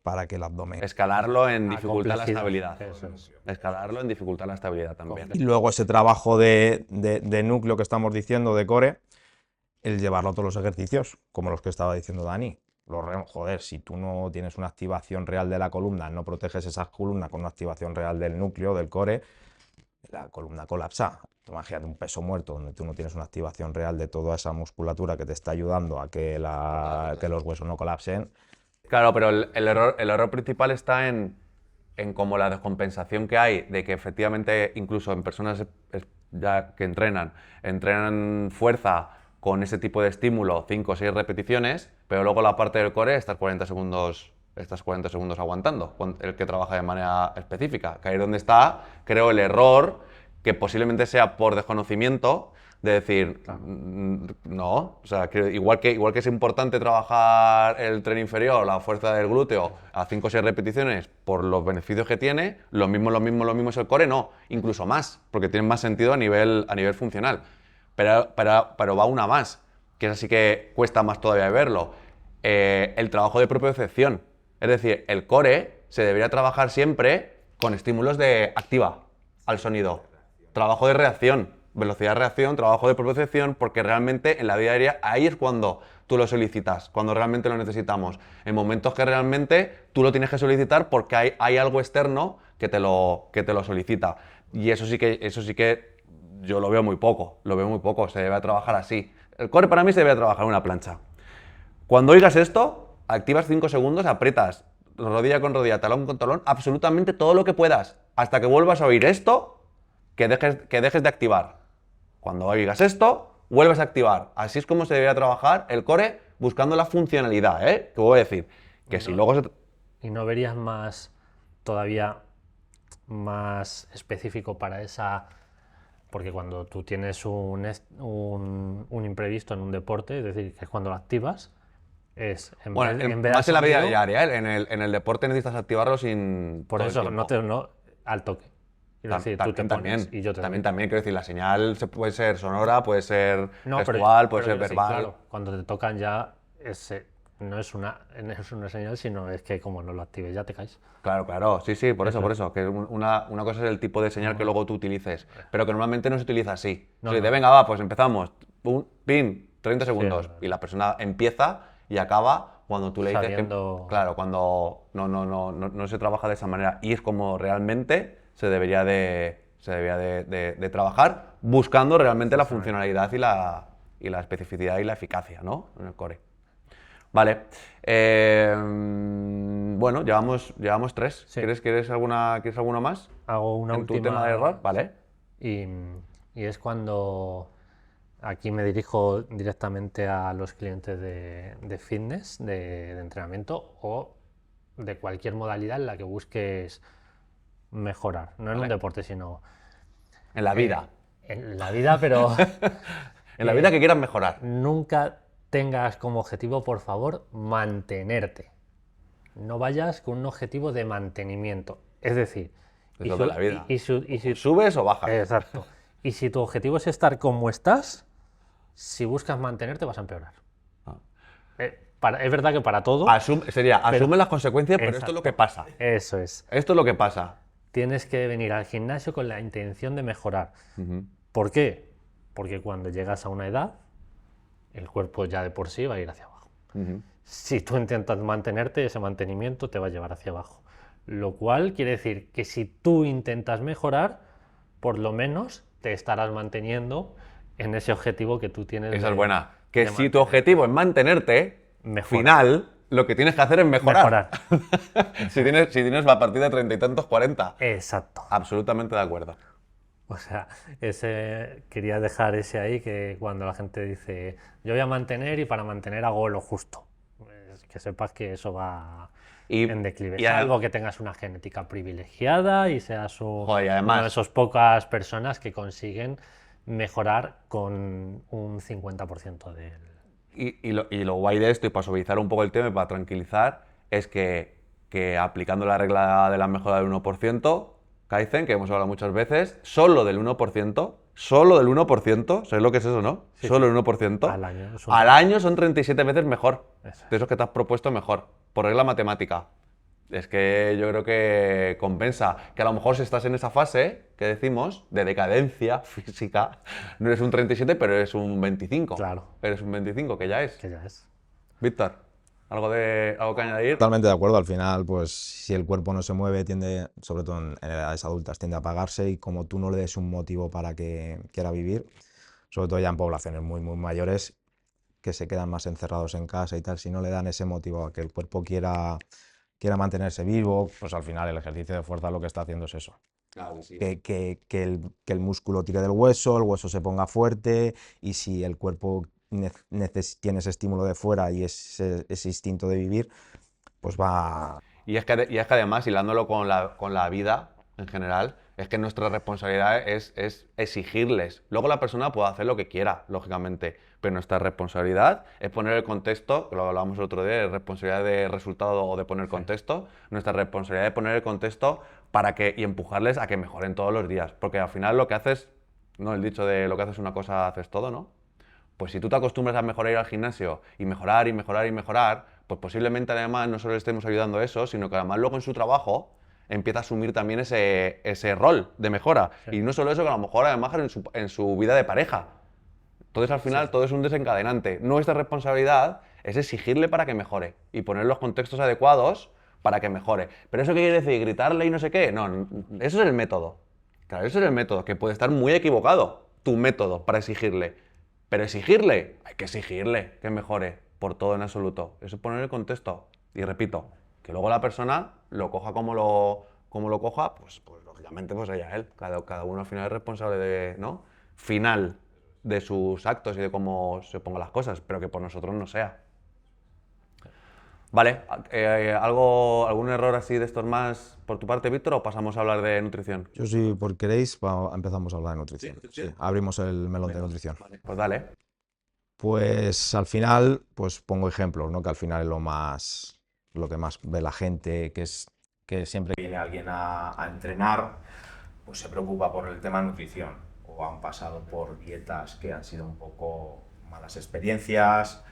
para que el abdomen... Escalarlo en A dificultad la complejidad, estabilidad. eso es. Escalarlo en dificultad la estabilidad también. Y luego ese trabajo de núcleo que estamos diciendo, de core, el llevarlo a todos los ejercicios, como los que estaba diciendo Dani. Joder, si tú no tienes una activación real de la columna, no proteges esa columna con una activación real del núcleo, del core, la columna colapsa. Tú imagínate un peso muerto donde tú no tienes una activación real de toda esa musculatura que te está ayudando a que los huesos no colapsen. Claro, pero el error principal está en como la descompensación que hay de que efectivamente incluso en personas ya que entrenan fuerza con ese tipo de estímulo, 5 o 6 repeticiones, pero luego la parte del core estás 40 segundos aguantando, el que trabaja de manera específica. Que ahí es donde está, creo, el error, que posiblemente sea por desconocimiento, de decir, no, o sea, igual que es importante trabajar el tren inferior, la fuerza del glúteo, a 5 o 6 repeticiones por los beneficios que tiene, lo mismo es el core, no, incluso más, porque tiene más sentido a nivel funcional. Pero va una más, que es así que cuesta más todavía verlo. El trabajo de propiocepción. Es decir, el core se debería trabajar siempre con estímulos de activa al sonido. Trabajo de reacción, velocidad de reacción, trabajo de propiocepción, porque realmente en la vida diaria ahí es cuando tú lo solicitas, cuando realmente lo necesitamos. En momentos que realmente tú lo tienes que solicitar porque hay algo externo que te lo solicita. Y eso sí que yo lo veo muy poco, se debe trabajar así. El core para mí se debe trabajar en una plancha. Cuando oigas esto, activas 5 segundos, aprietas rodilla con rodilla, talón con talón, absolutamente todo lo que puedas, hasta que vuelvas a oír esto, que dejes de activar. Cuando oigas esto, vuelves a activar. Así es como se debería trabajar el core buscando la funcionalidad, ¿eh? Que voy a decir, que si luego se... ¿Y no verías todavía más específico para esa? Porque cuando tú tienes un imprevisto en un deporte, es decir, que es cuando lo activas, es Bueno, en vez de más en la vida sonido, diaria, ¿eh? En el deporte necesitas activarlo sin... por todo el eso, tiempo. no al toque. Quiero decir, tú te pones y yo te doy. También, quiero decir, la señal puede ser sonora, puede ser No, gestual, puede pero ser sí, verbal. claro, cuando te tocan ya no es una señal, sino es que como no lo actives ya te caes. Claro, sí, por eso, que una cosa es el tipo de señal que luego tú utilices, pero que normalmente no se utiliza así. No, Sí, no. venga, va, pues empezamos, pum, pin, 30 segundos, no. y la persona empieza y acaba cuando tú le dices Sabiendo- que, claro, cuando no se trabaja de esa manera, y es como realmente se debería de trabajar buscando realmente la funcionalidad y la especificidad y la eficacia, ¿no? En el core. Vale. Bueno, llevamos 3. Sí. ¿Quieres alguno más? Hago una En tu última. tema de error, vale. Y, y es cuando aquí me dirijo directamente a los clientes de fitness, de entrenamiento o de cualquier modalidad en la que busques mejorar. No en un Vale. deporte, sino En la vida. en la vida, pero En la vida que quieras mejorar. nunca tengas como objetivo, por favor, mantenerte. No vayas con un objetivo de mantenimiento. Es decir, Es lo de la vida. y si- ¿Subes o bajas? Exacto. Y si tu objetivo es estar como estás, si buscas mantenerte vas a empeorar. Ah. Es verdad que para todo, Asume las consecuencias, pero esto es lo que pasa. eso es. Esto es lo que pasa. Tienes que venir al gimnasio con la intención de mejorar. Ujú. ¿Por qué? Porque cuando llegas a una edad, el cuerpo ya de por sí va a ir hacia abajo. Ujú. Si tú intentas mantenerte, ese mantenimiento te va a llevar hacia abajo. Lo cual quiere decir que si tú intentas mejorar, por lo menos te estarás manteniendo en ese objetivo que tú tienes. Esa es buena. Que de si tu mantenerte. objetivo es mantenerte, Mejora. final, lo que tienes que hacer es mejorar. Mejorar. si tienes la partida de 30 y tantos, 40. Exacto. Absolutamente de acuerdo. O sea, quería dejar ese ahí que cuando la gente dice yo voy a mantener y para mantener hago lo justo. Pues que sepas que eso va en declive. y Salvo que tengas una genética privilegiada y seas Joder, y además- una de esas pocas personas que consiguen mejorar con un 50% del... Y lo guay de esto, y para suavizar un poco el tema y para tranquilizar, es que aplicando la regla de la mejora del 1%, Kaizen, que hemos hablado muchas veces, solo del 1%, ¿sabes lo que es eso, no? Sí, Solo sí. el 1%, Al año, es un- al año son 37 veces mejor. Eso es. De esos que te has propuesto mejor, por regla matemática. Es que yo creo que compensa. Que a lo mejor si estás en esa fase que decimos de decadencia física, no eres un 37, pero eres un 25. Claro. Eres un 25, que ya es. Que ya es. Víctor, ¿algo que añadir? Totalmente de acuerdo. Al final, pues si el cuerpo no se mueve, tiende, sobre todo en edades adultas, tiende a apagarse y como tú no le des un motivo para que quiera vivir, sobre todo ya en poblaciones muy, muy mayores, que se quedan más encerrados en casa y tal, si no le dan ese motivo a que el cuerpo quiera mantenerse vivo, pues al final el ejercicio de fuerza lo que está haciendo es eso. Claro, sí. Que el músculo tire del hueso, el hueso se ponga fuerte y si el cuerpo tiene ese estímulo de fuera y ese instinto de vivir, pues va... Y es que además, hilándolo con la vida en general, es que nuestra responsabilidad es exigirles. Luego la persona puede hacer lo que quiera, lógicamente, pero nuestra responsabilidad es poner el contexto, que lo hablábamos el otro día, de responsabilidad de resultado o de poner contexto, nuestra responsabilidad de poner el contexto y empujarles a que mejoren todos los días, porque al final lo que haces, no el dicho de lo que haces una cosa, haces todo, ¿no? Pues si tú te acostumbras a mejorar ir al gimnasio y mejorar y mejorar y mejorar, pues posiblemente además no solo le estemos ayudando a eso, sino que además luego en su trabajo empieza a asumir también ese rol de mejora. Y no solo eso, que a lo mejor además en su vida de pareja. Entonces al final todo es un desencadenante. Nuestra responsabilidad es exigirle para que mejore y poner los contextos adecuados para que mejore. ¿Pero eso qué quiere decir? ¿Gritarle y no sé qué? No, eso es el método. Claro, eso es el método, que puede estar muy equivocado, tu método para exigirle. Pero exigirle, hay que exigirle que mejore por todo en absoluto. Eso es poner el contexto. Y repito, que luego la persona lo coja como lo coja, pues lógicamente pues allá él. Cada uno al final es responsable de, final de sus actos y de cómo se pongan las cosas, pero que por nosotros no sea. Vale, ¿algún error así de estos más por tu parte, Víctor, o pasamos a hablar de nutrición? Yo si por queréis empezamos a hablar de nutrición. Sí, abrimos el melón de nutrición. Vale, pues dale. Pues al final, pues pongo ejemplos, ¿no? Que al final es lo que más ve la gente, que siempre Viene alguien a entrenar, pues se preocupa por el tema nutrición, o han pasado por dietas que han sido un poco malas experiencias,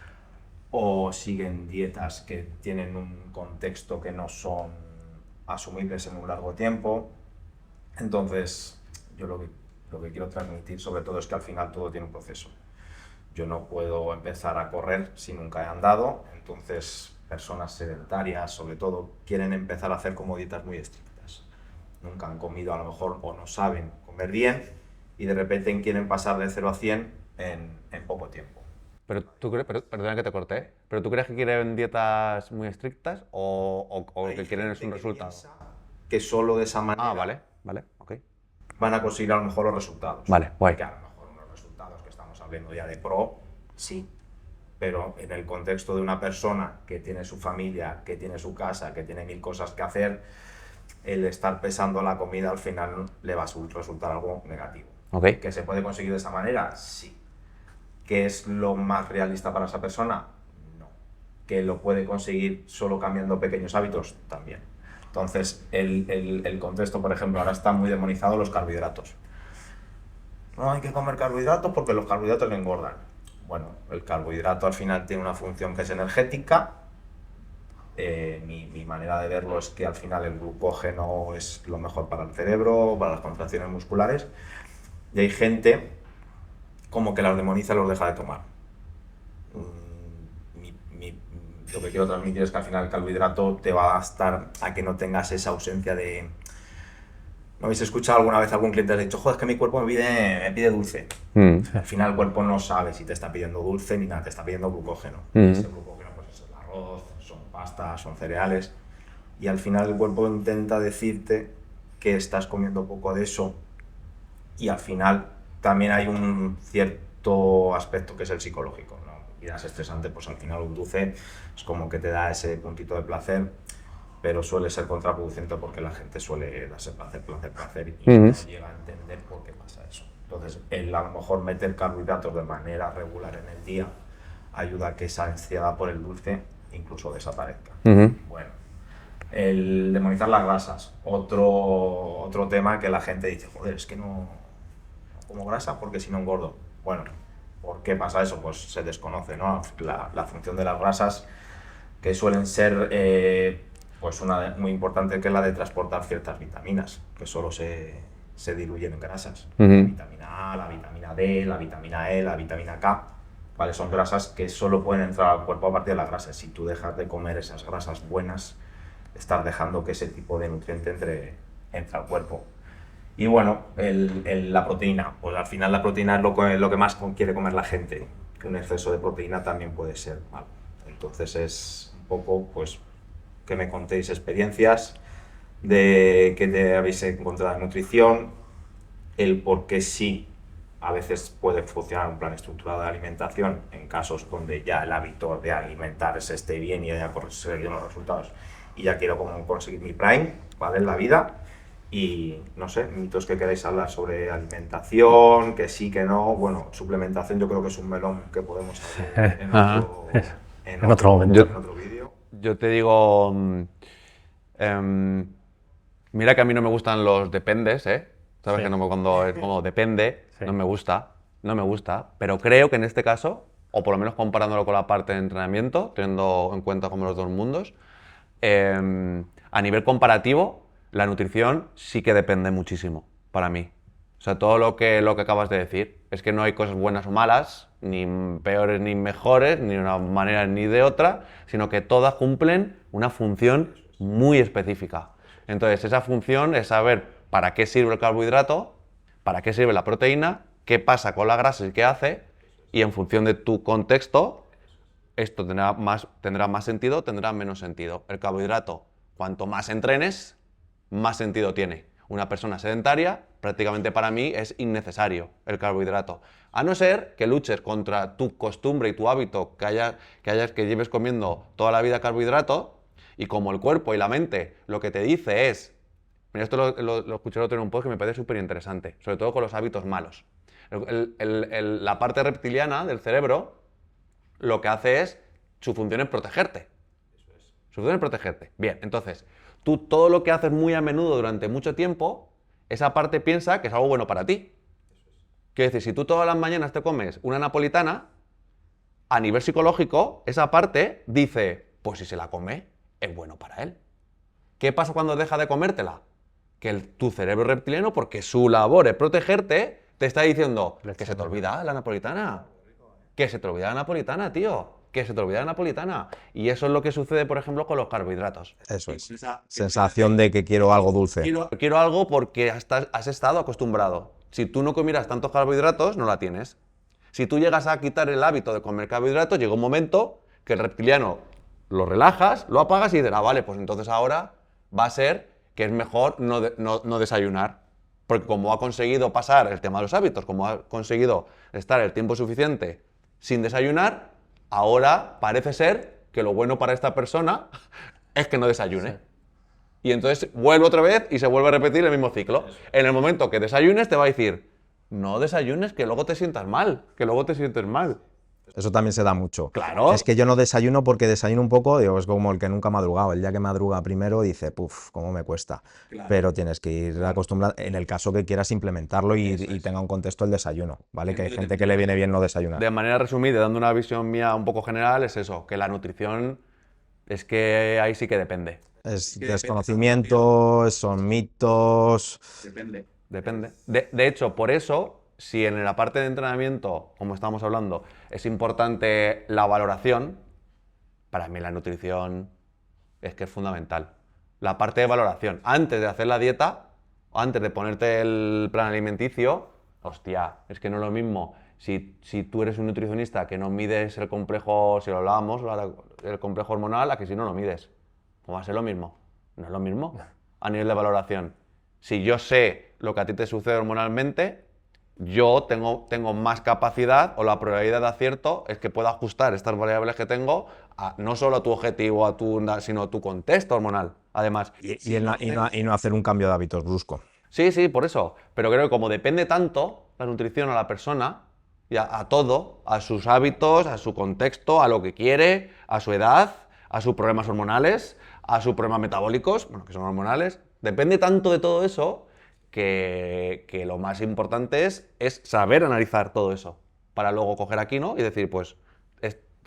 o siguen dietas que tienen un contexto que no son asumibles en un largo tiempo. Entonces, yo lo que quiero transmitir sobre todo es que al final todo tiene un proceso. Yo no puedo empezar a correr si nunca he andado, entonces personas sedentarias, sobre todo, quieren empezar a hacer como dietas muy estrictas. Nunca han comido a lo mejor o no saben comer bien y de repente quieren pasar de 0 a 100 en poco tiempo. Pero tú crees, perdona que te corté, ¿pero tú crees que quieren dietas muy estrictas o lo que quieren es un resultado? Que solo de esa manera Vale, ok. van a conseguir a lo mejor los resultados. Vale, guay. Que a lo mejor unos resultados que estamos hablando ya de pro, sí, pero en el contexto de una persona que tiene su familia, que tiene su casa, que tiene 1000 cosas que hacer, el estar pesando la comida al final le va a resultar algo negativo. Ok. ¿Que se puede conseguir de esa manera? Sí. ¿Que es lo más realista para esa persona? No. ¿Que lo puede conseguir solo cambiando pequeños hábitos? También. Entonces, el contexto, por ejemplo, ahora está muy demonizado los carbohidratos. No hay que comer carbohidratos porque los carbohidratos engordan. Bueno, el carbohidrato al final tiene una función que es energética. Mi manera de verlo es que al final el glucógeno es lo mejor para el cerebro, para las contracciones musculares. Y hay gente como que las demoniza y los deja de tomar. Lo que quiero transmitir es que al final el carbohidrato te va a bastar a que no tengas esa ausencia de... ¿No habéis escuchado alguna vez algún cliente que ha dicho, joder, es que mi cuerpo me pide dulce? Al final el cuerpo no sabe si te está pidiendo dulce ni nada, te está pidiendo glucógeno. Ese glucógeno pues es el arroz, son pastas, son cereales. Y al final el cuerpo intenta decirte que estás comiendo poco de eso. Y al final también hay un cierto aspecto que es el psicológico, ¿no? Vida estresante, pues al final un dulce es como que te da ese puntito de placer, pero suele ser contraproducente porque la gente suele darse placer y no llega a entender por qué pasa eso. Entonces, el a lo mejor meter carbohidratos de manera regular en el día ayuda a que esa ansiedad por el dulce incluso desaparezca. Bueno, el demonizar las grasas, otro tema que la gente dice, joder, es que no como grasa porque si no engordo. Bueno, ¿por qué pasa eso? Pues se desconoce, ¿no? La función de las grasas, que suelen ser pues una muy importante, que es la de transportar ciertas vitaminas, que solo se diluyen en grasas. La vitamina A, la vitamina D, la vitamina E, la vitamina K, ¿vale? Son grasas que solo pueden entrar al cuerpo a partir de las grasas. Si tú dejas de comer esas grasas buenas, estás dejando que ese tipo de nutriente entre al cuerpo. Y bueno, la proteína, pues al final la proteína es lo que más quiere comer la gente, que un exceso de proteína también puede ser malo. Entonces es un poco, pues, que me contéis experiencias de que te habéis encontrado en nutrición, el por qué sí, a veces puede funcionar un plan estructurado de alimentación en casos donde ya el hábito de alimentarse esté bien y haya conseguido los resultados y ya quiero conseguir mi prime, ¿vale? En la vida. Y no sé, mitos que queráis hablar sobre alimentación, que sí, que no. Bueno, suplementación yo creo que es un melón que podemos hablar en otro momento, en otro vídeo. Yo te digo, mira que a mí no me gustan los dependes, ¿eh? ¿Sabes? Que cuando es como depende, no me gusta, pero creo que en este caso, o por lo menos comparándolo con la parte de entrenamiento, teniendo en cuenta como los dos mundos, a nivel comparativo, la nutrición sí que depende muchísimo para mí. O sea, todo lo que acabas de decir, es que no hay cosas buenas o malas, ni peores ni mejores, ni de una manera ni de otra, sino que todas cumplen una función muy específica. Entonces, esa función es saber para qué sirve el carbohidrato, para qué sirve la proteína, qué pasa con la grasa y qué hace, y en función de tu contexto, esto tendrá más sentido, tendrá menos sentido. El carbohidrato, cuanto más entrenes, más sentido tiene. Una persona sedentaria, prácticamente para mí, es innecesario el carbohidrato. A no ser que luches contra tu costumbre y tu hábito, que lleves comiendo toda la vida carbohidrato, y como el cuerpo y la mente lo que te dice es... Mira, esto lo escuché el otro en un post que me parece súper interesante, sobre todo con los hábitos malos. La parte reptiliana del cerebro lo que hace es, su función es protegerte. Su función es protegerte. Bien, entonces, tú todo lo que haces muy a menudo durante mucho tiempo, esa parte piensa que es algo bueno para ti. Quiero decir, si tú todas las mañanas te comes una napolitana, a nivel psicológico, esa parte dice, pues si se la come, es bueno para él. ¿Qué pasa cuando deja de comértela? Que tu cerebro reptiliano, porque su labor es protegerte, te está diciendo que se te olvida la napolitana. Que se te olvida la napolitana, tío. Que se te olvida la napolitana. Y eso es lo que sucede, por ejemplo, con los carbohidratos. Eso es. Sensación de que quiero algo dulce. Quiero algo porque has estado acostumbrado. Si tú no comieras tantos carbohidratos, no la tienes. Si tú llegas a quitar el hábito de comer carbohidratos, llega un momento que el reptiliano lo relajas, lo apagas y dices, ah, vale, pues entonces ahora va a ser que es mejor no desayunar. Porque como ha conseguido pasar el tema de los hábitos, como ha conseguido estar el tiempo suficiente sin desayunar, ahora parece ser que lo bueno para esta persona es que no desayune. Sí. Y entonces vuelve otra vez y se vuelve a repetir el mismo ciclo. En el momento que desayunes te va a decir, no desayunes que luego te sientas mal, que luego te sientes mal. Eso también se da mucho. Claro. Es que yo no desayuno porque desayuno un poco, digo, es como el que nunca ha madrugado. El día que madruga primero dice, puf, cómo me cuesta. Claro. Pero tienes que ir acostumbrado, en el caso que quieras implementarlo y tenga un contexto el desayuno, ¿vale? Que hay gente que le viene bien no desayunar. De manera resumida, dando una visión mía un poco general, es eso, que la nutrición es que ahí sí que depende. Es desconocimiento, son mitos... Depende. De hecho, por eso... Si en la parte de entrenamiento, como estamos hablando, es importante la valoración, para mí la nutrición es que es fundamental. La parte de valoración, antes de hacer la dieta, o antes de ponerte el plan alimenticio, hostia, es que no es lo mismo. Si tú eres un nutricionista que no mides el complejo, si lo hablábamos, el complejo hormonal, a que si no lo mides. ¿Cómo va a ser lo mismo? No es lo mismo a nivel de valoración. Si yo sé lo que a ti te sucede hormonalmente, yo tengo más capacidad, o la probabilidad de acierto es que pueda ajustar estas variables que tengo no solo a tu objetivo, sino a tu contexto hormonal, además. Y no hacer un cambio de hábitos brusco. Sí, por eso. Pero creo que como depende tanto la nutrición a la persona, y a todo, a sus hábitos, a su contexto, a lo que quiere, a su edad, a sus problemas hormonales, a sus problemas metabólicos, bueno, que son hormonales, depende tanto de todo eso que lo más importante es saber analizar todo eso, para luego coger aquí, ¿no? Y decir, pues,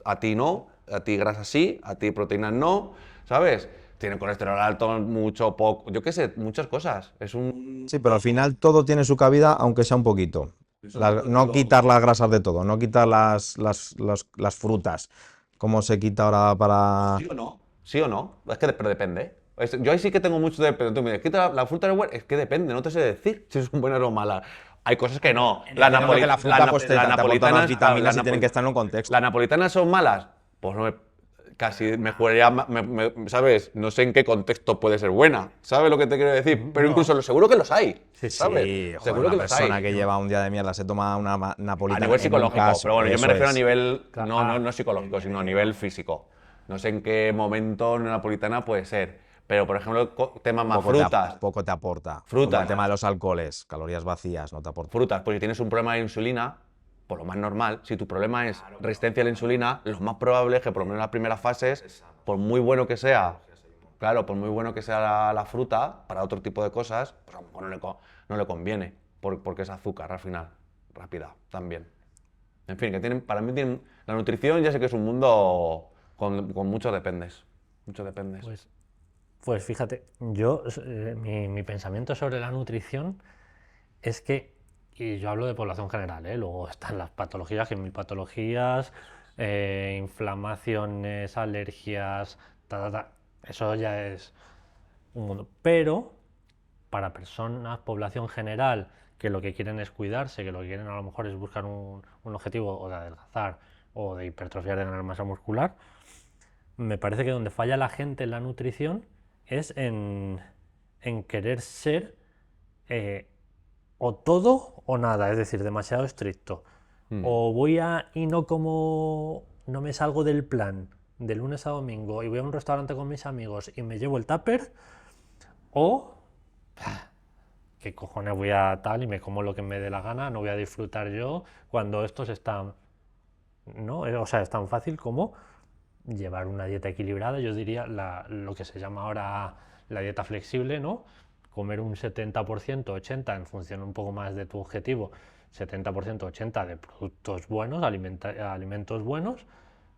a ti no, a ti grasa sí, a ti proteínas no, ¿sabes? Tiene colesterol alto, mucho, poco, yo qué sé, muchas cosas. Sí, pero al final todo tiene su cabida, aunque sea un poquito. No quitar las grasas de todo, no quitar las frutas, como se quita ahora para... ¿Sí o no? Es que pero depende. Yo ahí sí que tengo mucho de... Pero tú me dices, ¿quita la fruta es buena? Es que depende, no te sé decir si son buenas o malas. Hay cosas que no. La napolitana, vitaminas y tienen que estar en un contexto. ¿Las napolitanas son malas? Pues no casi me jugaría, ¿sabes? No sé en qué contexto puede ser buena. ¿Sabes lo que te quiero decir? Pero incluso seguro que los hay, ¿sabes? Sí, seguro que los hay. Una persona que lleva un día de mierda se toma una napolitana. A nivel psicológico, pero bueno, yo me refiero a nivel no psicológico, sino a nivel físico. No sé en qué momento una napolitana puede ser. Pero, por ejemplo, temas más frutas. Poco te aporta. Frutas. Como el tema de los alcoholes, calorías vacías, no te aporta. Frutas, pues si tienes un problema de insulina, por lo más normal, si tu problema es resistencia a la insulina, lo más probable es que por lo menos en las primeras fases, por muy bueno que sea, claro, por muy bueno que sea la fruta, para otro tipo de cosas, pues a lo mejor no le conviene, porque es azúcar al final, rápida también. En fin, que para mí la nutrición ya sé que es un mundo con muchos dependes. Muchos dependes. Pues Pues fíjate, yo, mi pensamiento sobre la nutrición es que, y yo hablo de población general, luego están las patologías, que hay mil patologías, inflamaciones, alergias, eso ya es un mundo. Pero para personas, población general, que lo que quieren es cuidarse, que lo que quieren a lo mejor es buscar un objetivo o de adelgazar o de hipertrofiar, de ganar masa muscular, me parece que donde falla la gente en la nutrición es en querer ser eh, o todo o nada, es decir, demasiado estricto. O voy a y no como, no me salgo del plan de lunes a domingo y voy a un restaurante con mis amigos y me llevo el tupper, o qué cojones voy a tal y me como lo que me dé la gana, no voy a disfrutar yo cuando estos están, ¿no? O sea, es tan fácil como llevar una dieta equilibrada, yo diría lo que se llama ahora la dieta flexible, ¿no? Comer un 70%, 80% en función un poco más de tu objetivo, 70%, 80% de productos buenos, alimentos buenos,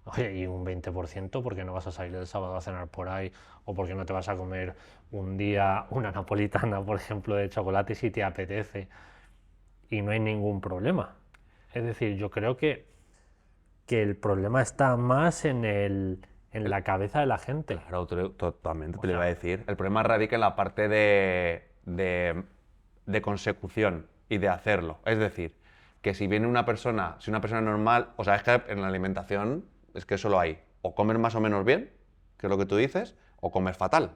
oye, y un 20% porque no vas a salir el sábado a cenar por ahí o porque no te vas a comer un día una napolitana, por ejemplo, de chocolate si te apetece y no hay ningún problema. Es decir, yo creo que el problema está más en la cabeza de la gente. Claro, totalmente, te lo iba a decir. El problema radica en la parte de consecución y de hacerlo. Es decir, que si viene una persona, si una persona normal, o sea, es que en la alimentación es que solo hay o comer más o menos bien, que es lo que tú dices, o comer fatal.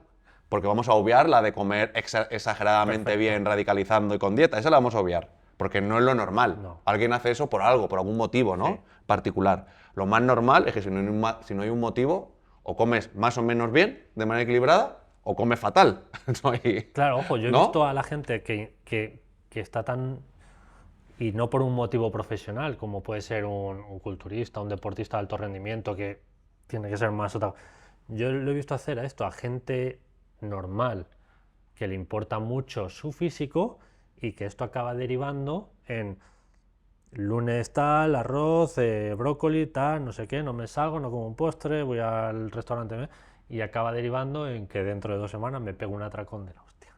Porque vamos a obviar la de comer exageradamente Perfecto. bien, radicalizando y con dieta. Esa la vamos a obviar, porque no es lo normal. No. Alguien hace eso por algo, por algún motivo, ¿no? Sí. Particular. Lo más normal es que si no hay un motivo, o comes más o menos bien, de manera equilibrada, o comes fatal. No hay- Claro, ojo, yo he ¿no? visto a la gente que está tan... Y no por un motivo profesional, como puede ser un culturista, un deportista de alto rendimiento, que tiene que ser más otra... Yo lo he visto hacer a esto, a gente normal, que le importa mucho su físico y que esto acaba derivando en lunes tal, arroz, brócoli, tal, no sé qué, no me salgo, no como un postre, voy al restaurante y acaba derivando en que dentro de 2 semanas me pego un atracón de la hostia.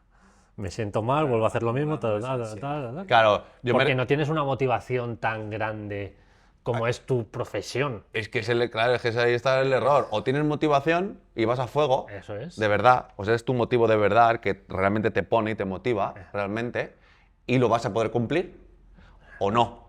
Me siento mal, vuelvo a hacer lo mismo, tal, tal, tal, tal, tal. Claro, Porque no tienes una motivación tan grande como es tu profesión. Es que claro, es que ahí está el error. O tienes motivación y vas a fuego, Eso es. de verdad, o sea, es tu motivo de verdad, el que realmente te pone y te motiva, realmente, y lo vas a poder cumplir, o no.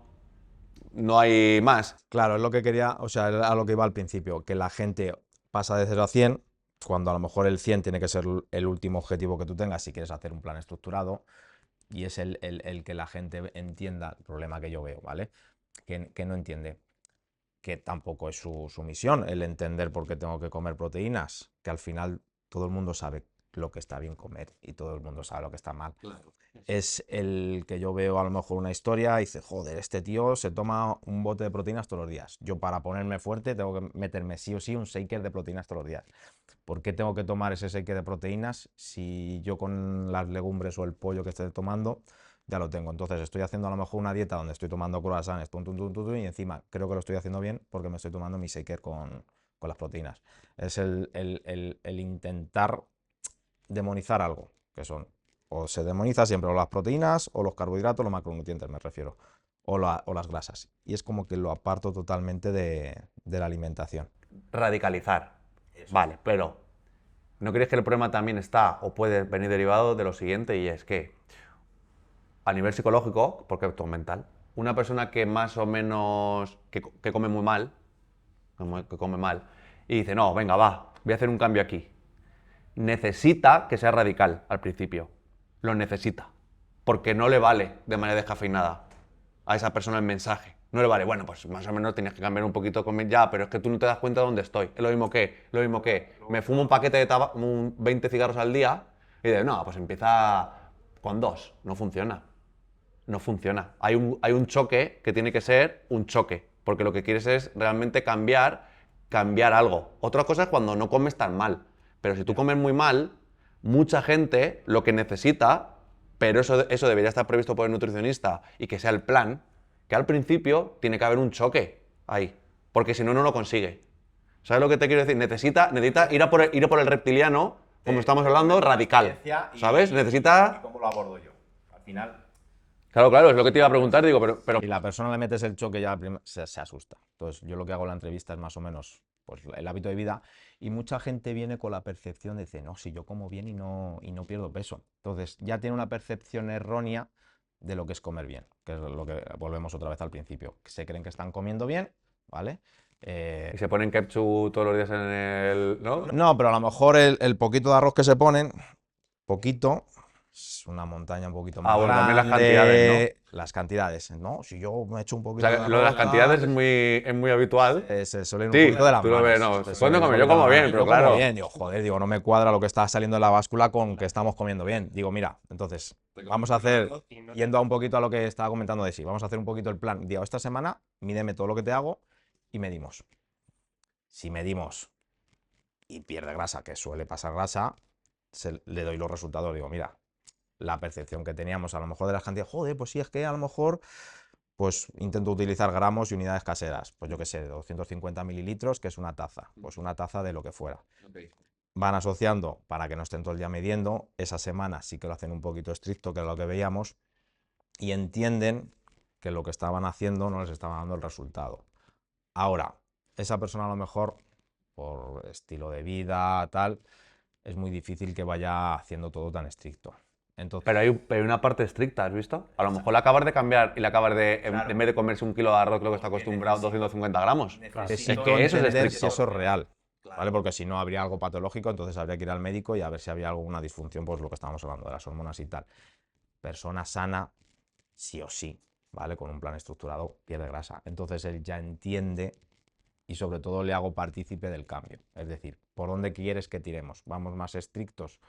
No hay más. Claro, es lo que quería, o sea, era a lo que iba al principio, que la gente pasa de 0 a 100, cuando a lo mejor el 100 tiene que ser el último objetivo que tú tengas si quieres hacer un plan estructurado, y es el que la gente entienda el problema que yo veo, ¿vale? Que no entiende, que tampoco es su misión el entender por qué tengo que comer proteínas, que al final todo el mundo sabe lo que está bien comer y todo el mundo sabe lo que está mal. Es el que yo veo a lo mejor una historia y dice, joder, este tío se toma un bote de proteínas todos los días. Yo para ponerme fuerte tengo que meterme sí o sí un shaker de proteínas todos los días. ¿Por qué tengo que tomar ese shaker de proteínas si yo con las legumbres o el pollo que esté tomando ya lo tengo? Entonces estoy haciendo a lo mejor una dieta donde estoy tomando croissants, y encima creo que lo estoy haciendo bien porque me estoy tomando mi shaker con las proteínas. Es el intentar demonizar algo, que son, o se demoniza siempre o las proteínas o los carbohidratos, los macronutrientes me refiero, o las grasas. Y es como que lo aparto totalmente de la alimentación. Radicalizar. Vale, pero ¿no crees que el problema también está o puede venir derivado de lo siguiente? Y es que a nivel psicológico, porque es todo mental, una persona que más o menos, que come muy mal, que come mal, y dice, no, venga, va, voy a hacer un cambio aquí. Necesita que sea radical al principio. Lo necesita. Porque no le vale de manera descafeinada a esa persona el mensaje. No le vale, bueno, pues más o menos tienes que cambiar un poquito con ya, pero es que tú no te das cuenta de dónde estoy. Es lo mismo que me fumo un paquete de tabaco, 20 cigarros al día, y dices, no, pues empieza con 2. No funciona. No funciona. Hay un choque que tiene que ser un choque, porque lo que quieres es realmente cambiar algo. Otra cosa es cuando no comes tan mal, pero si tú comes muy mal, mucha gente lo que necesita, pero eso debería estar previsto por el nutricionista y que sea el plan, que al principio tiene que haber un choque ahí, porque si no, no lo consigue. ¿Sabes lo que te quiero decir? Necesita ir a por el reptiliano como estamos hablando, radical, ¿sabes? Necesita... ¿Y cómo lo abordo yo? Al final... Claro, es lo que te iba a preguntar, digo, pero Y la persona le metes el choque ya se asusta. Entonces, yo lo que hago en la entrevista es más o menos pues, el hábito de vida. Y mucha gente viene con la percepción de decir, no, si yo como bien y no pierdo peso. Entonces, ya tiene una percepción errónea de lo que es comer bien, que es lo que volvemos otra vez al principio. Se creen que están comiendo bien, ¿vale? y se ponen ketchup todos los días en el... ¿no? No, pero a lo mejor el poquito de arroz que se ponen, poquito, es una montaña un poquito más bueno, también las grande. cantidades, Las cantidades, ¿no? Si yo me echo un O poquito sea, de lo de las arroz, cantidades es muy habitual. se suelen Sí, un poquito de las tú lo ves, manos. no, Se ¿cuándo suelen come? un Yo poquito como de las bien, manos. pero Yo como claro. bien, digo, joder, digo, no me cuadra lo que está saliendo en la báscula con que estamos comiendo bien. Digo, mira, entonces, vamos a hacer, yendo a un poquito a lo que estaba comentando de sí, vamos a hacer un poquito el plan. Digo, esta semana, mídeme todo lo que te hago y medimos. Si medimos y pierde grasa, que suele pasar grasa, le doy los resultados. Digo, mira, la percepción que teníamos a lo mejor de las cantidades, joder, pues sí, es que a lo mejor pues intento utilizar gramos y unidades caseras, pues yo qué sé, 250 mililitros, que es una taza, pues una taza de lo que fuera. Van asociando para que no estén todo el día midiendo, esa semana sí que lo hacen un poquito estricto, que es lo que veíamos, y entienden que lo que estaban haciendo no les estaba dando el resultado. Ahora, esa persona a lo mejor, por estilo de vida, tal, es muy difícil que vaya haciendo todo tan estricto. Entonces, Pero hay una parte estricta, ¿has visto? A lo mejor la acabas de cambiar y la acabas de, en vez de comerse un kilo de arroz, lo que está acostumbrado, 250 gramos. necesito que eso es entender estricto. si eso es real, ¿vale? Porque si no habría algo patológico, entonces habría que ir al médico y a ver si había alguna disfunción, pues lo que estábamos hablando de las hormonas y tal. Persona sana, sí o sí, ¿vale? Con un plan estructurado, pierde grasa. Entonces él ya entiende y sobre todo le hago partícipe del cambio. Es decir, ¿por dónde quieres que tiremos? ¿Vamos más estrictos,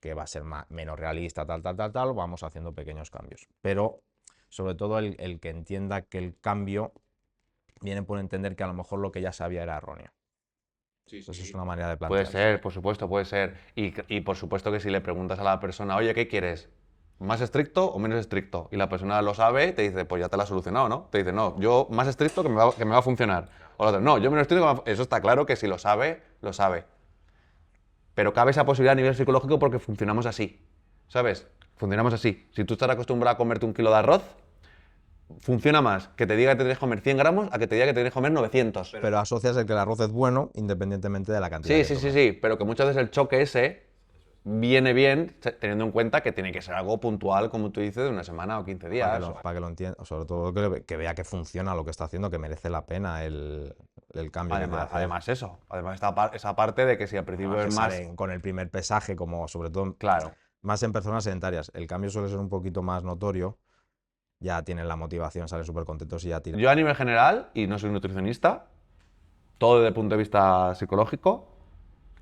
que va a ser menos realista, tal, vamos haciendo pequeños cambios? Pero sobre todo el que entienda que el cambio viene por entender que a lo mejor lo que ya sabía era erróneo. Entonces es una manera de plantear. Puede ser, por supuesto, puede ser. Y por supuesto que si le preguntas a la persona, oye, ¿qué quieres? ¿Más estricto o menos estricto? Y la persona lo sabe, te dice, pues ya te la he solucionado, ¿no? Te dice, no, yo más estricto que me va a funcionar. O la otra, no, yo menos estricto que me va a... Eso está claro que si lo sabe, lo sabe. Pero cabe esa posibilidad a nivel psicológico porque funcionamos así, ¿sabes? Funcionamos así. Si tú estás acostumbrado a comerte un kilo de arroz, funciona más que te diga que te tienes que comer 100 gramos a que te diga que te tienes que comer 900. Pero asocias el que el arroz es bueno independientemente de la cantidad. Sí, pero que muchas veces el choque ese viene bien teniendo en cuenta que tiene que ser algo puntual, como tú dices, de una semana o 15 días. Para que lo entienda, sobre todo que vea que funciona lo que está haciendo, que merece la pena el cambio. Además eso, además esa parte de que si al principio es más... Con el primer pesaje, como sobre todo Claro. más en personas sedentarias, el cambio suele ser un poquito más notorio, ya tienen la motivación, salen súper contentos y ya tiran. Yo a nivel general, y no soy nutricionista, todo desde el punto de vista psicológico,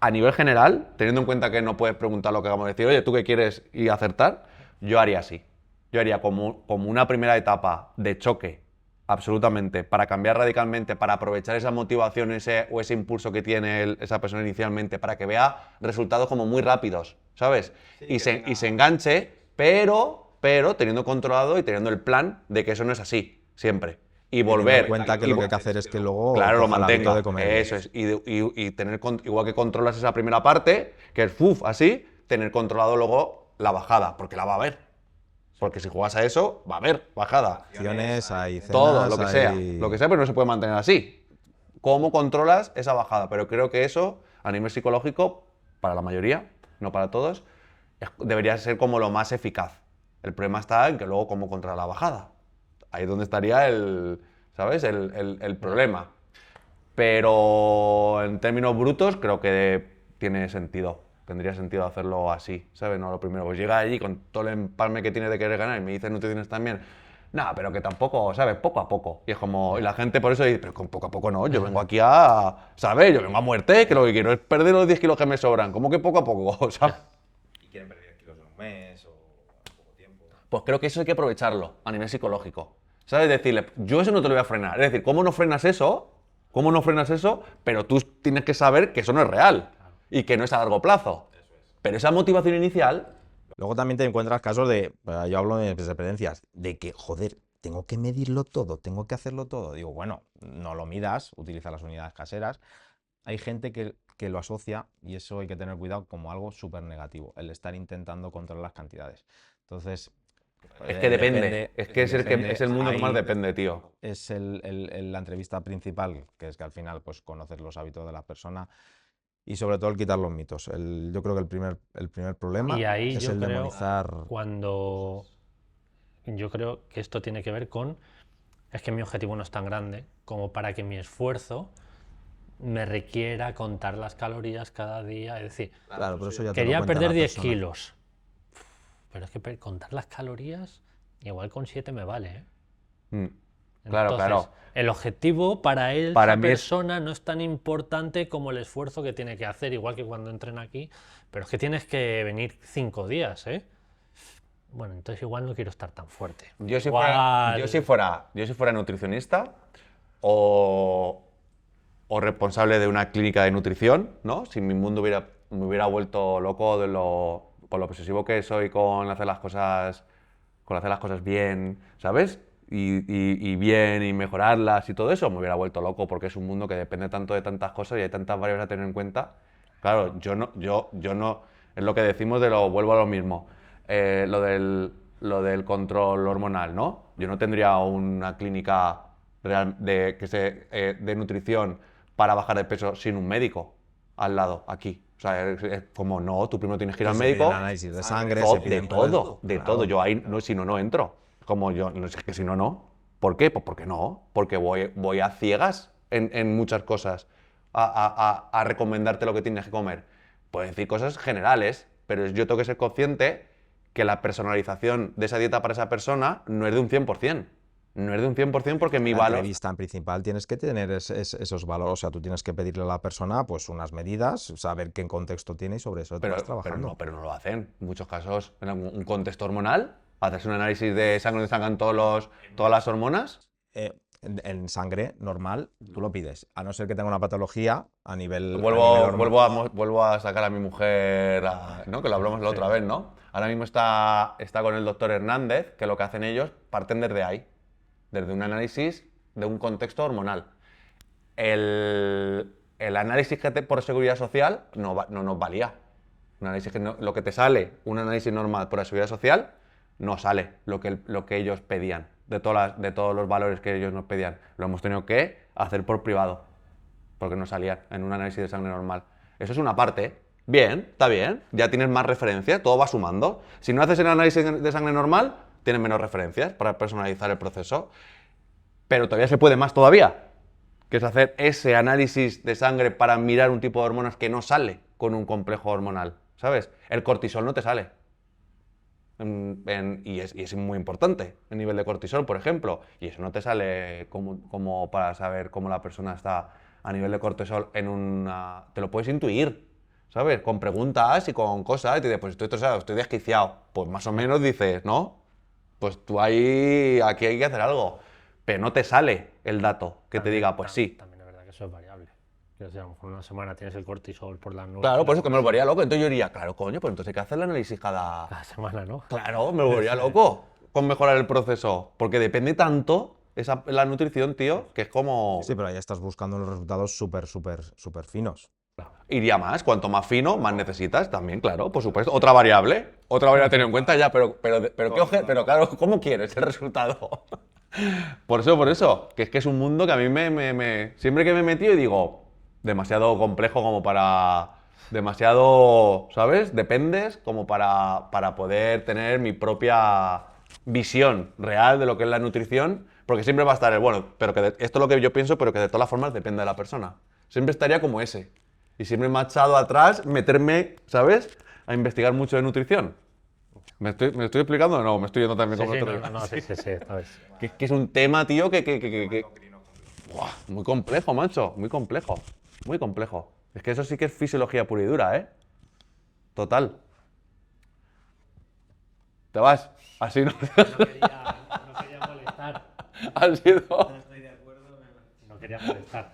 a nivel general, teniendo en cuenta que no puedes preguntar lo que vamos a decir, oye, ¿tú qué quieres? Y acertar, yo haría así. Yo haría como una primera etapa de choque, absolutamente, para cambiar radicalmente, para aprovechar esa motivación o ese impulso que tiene esa persona inicialmente, para que vea resultados como muy rápidos, ¿sabes? Sí, y se enganche, pero teniendo controlado y teniendo el plan de que eso no es así, siempre. Y volver. En cuenta que lo que hay que hacer es que luego claro, lo mantenga. De comer. Eso es. Y tener, igual que controlas esa primera parte, que es así, tener controlado luego la bajada, porque la va a haber. Porque si juegas a eso, va a haber bajada. Hay cenas, todo, lo que sea. Lo que sea, pero no se puede mantener así. ¿Cómo controlas esa bajada? Pero creo que eso, a nivel psicológico, para la mayoría, no para todos, debería ser como lo más eficaz. El problema está en que luego cómo controlar la bajada. Ahí es donde estaría ¿sabes? el problema. Pero en términos brutos creo que tiene sentido. Tendría sentido hacerlo así, ¿sabes? No, lo primero, pues llega allí con todo el empalme que tiene de querer ganar y me dice nutriciones también. Nada, pero que tampoco, ¿sabes? Poco a poco. Y es como, y la gente por eso dice, pero con poco a poco no, yo vengo aquí ¿sabes? Yo vengo a muerte, que lo que quiero es perder los 10 kilos que me sobran. ¿Cómo que poco a poco? ¿Sabes? ¿Y quieren perder 10 kilos en un mes o en poco tiempo? Pues creo que eso hay que aprovecharlo a nivel psicológico. ¿Sabes? Decirle, yo eso no te lo voy a frenar. Es decir, ¿cómo no frenas eso? ¿Cómo no frenas eso? Pero tú tienes que saber que eso no es real y que no es a largo plazo. Pero esa motivación inicial... Luego también te encuentras casos de, yo hablo de mis experiencias, de que, joder, tengo que medirlo todo, tengo que hacerlo todo. Digo, bueno, no lo midas, utiliza las unidades caseras. Hay gente que que lo asocia, y eso hay que tener cuidado, como algo súper negativo, el estar intentando controlar las cantidades. Entonces, Es que depende. Es que depende, es el mundo que más ahí depende, tío. es la entrevista principal, que es que al final pues conocer los hábitos de la persona y sobre todo el quitar los mitos. Yo creo que el primer problema Y ahí es yo el creo, demonizar. cuando yo creo que esto tiene que ver con, es que mi objetivo no es tan grande como para que mi esfuerzo me requiera contar las calorías cada día. Es decir, Claro, pero eso ya te lo quería cuenta perder la 10 persona. kilos, pero es que contar las calorías, igual con 7 me vale, ¿eh? Mm. Claro, Entonces, claro. el objetivo para él, Para esa mí es- persona, no es tan importante como el esfuerzo que tiene que hacer, igual que cuando entren aquí, pero es que tienes que venir 5 días, ¿eh? Bueno, entonces igual no quiero estar tan fuerte. Yo si Igual- fuera nutricionista o, o responsable de una clínica de nutrición, ¿no? Si mi mundo me hubiera vuelto loco con lo obsesivo que soy con hacer las cosas bien, ¿sabes? Y bien y mejorarlas y todo eso, me hubiera vuelto loco porque es un mundo que depende tanto de tantas cosas y hay tantas variables a tener en cuenta. Claro, yo no, es lo que decimos vuelvo a lo mismo, lo del control hormonal, ¿no? Yo no tendría una clínica de nutrición para bajar de peso sin un médico al lado, aquí. O sea, es como no, tú primero tienes que ir al Se piden médico. análisis de sangre, De se piden todo, de claro. todo. Yo ahí, no, si no, no entro. Como yo, no sé, que si no, no. ¿Por qué? Pues porque no. Porque voy a ciegas en muchas cosas a recomendarte lo que tienes que comer. Puedes decir cosas generales, pero yo tengo que ser consciente que la personalización de esa dieta para esa persona no es de un 100%. No es de un 100% porque mi La valor... entrevista en principal tienes que tener esos valores, o sea, tú tienes que pedirle a la persona pues unas medidas, saber qué contexto tiene y sobre eso te vas trabajando. Pero no lo hacen. En muchos casos, en un contexto hormonal, haces un análisis de sangre donde sacan todas las hormonas. En sangre normal, tú lo pides, a no ser que tenga una patología a nivel Vuelvo a sacar a mi mujer, ¿no? Que lo hablamos la otra vez, ¿no? Ahora mismo está con el doctor Hernández, que lo que hacen ellos, parten desde ahí, desde un análisis de un contexto hormonal. El análisis por seguridad social no nos valía. Un análisis lo que te sale, un análisis normal por la seguridad social, no sale lo que ellos pedían, de todos los valores que ellos nos pedían. Lo hemos tenido que hacer por privado, porque no salían en un análisis de sangre normal. Eso es una parte. Bien, está bien, ya tienes más referencias, todo va sumando. Si no haces el análisis de sangre normal, tienes menos referencias para personalizar el proceso. Pero todavía se puede más todavía, que es hacer ese análisis de sangre para mirar un tipo de hormonas que no sale con un complejo hormonal, ¿sabes? El cortisol no te sale. Y es muy importante el nivel de cortisol, por ejemplo, y eso no te sale como para saber cómo la persona está a nivel de cortisol te lo puedes intuir, ¿sabes? Con preguntas y con cosas, y te dices, pues estoy desquiciado. Pues más o menos dices, ¿no? Pues tú aquí hay que hacer algo, pero no te sale el dato que te diga, pues sí. También es verdad que eso es variable. Quiero decir, a lo mejor una semana tienes el cortisol por la noche. Claro, por eso que me volvería loco. Entonces yo diría, claro, coño, pues entonces hay que hacer el análisis Cada semana, ¿no? Claro, me volvería loco con mejorar el proceso. Porque depende tanto la nutrición, tío, que es como... Sí, pero ahí estás buscando unos resultados súper finos. Iría más. Cuanto más fino, más necesitas también, claro, por supuesto. Otra variable a tener en cuenta ya, pero claro, ¿cómo quieres el resultado? Por eso, que es un mundo que a mí siempre que me he metido y digo, demasiado complejo como para... Demasiado, ¿sabes? Dependes como para poder tener mi propia visión real de lo que es la nutrición, porque siempre va a estar pero que esto es lo que yo pienso, pero que de todas las formas depende de la persona. Siempre estaría como ese. Y siempre me ha echado atrás meterme, ¿sabes? A investigar mucho de nutrición. ¿Me estoy explicando o no? Me estoy yendo también Sí, con sí, otro. sí, ¿sabes? Que es un tema, tío, Buah, muy complejo, macho. Muy complejo. Muy complejo. Es que eso sí que es fisiología pura y dura, ¿eh? Total. ¿Te vas? Así no. No quería molestar. Ha sido. No quería molestar.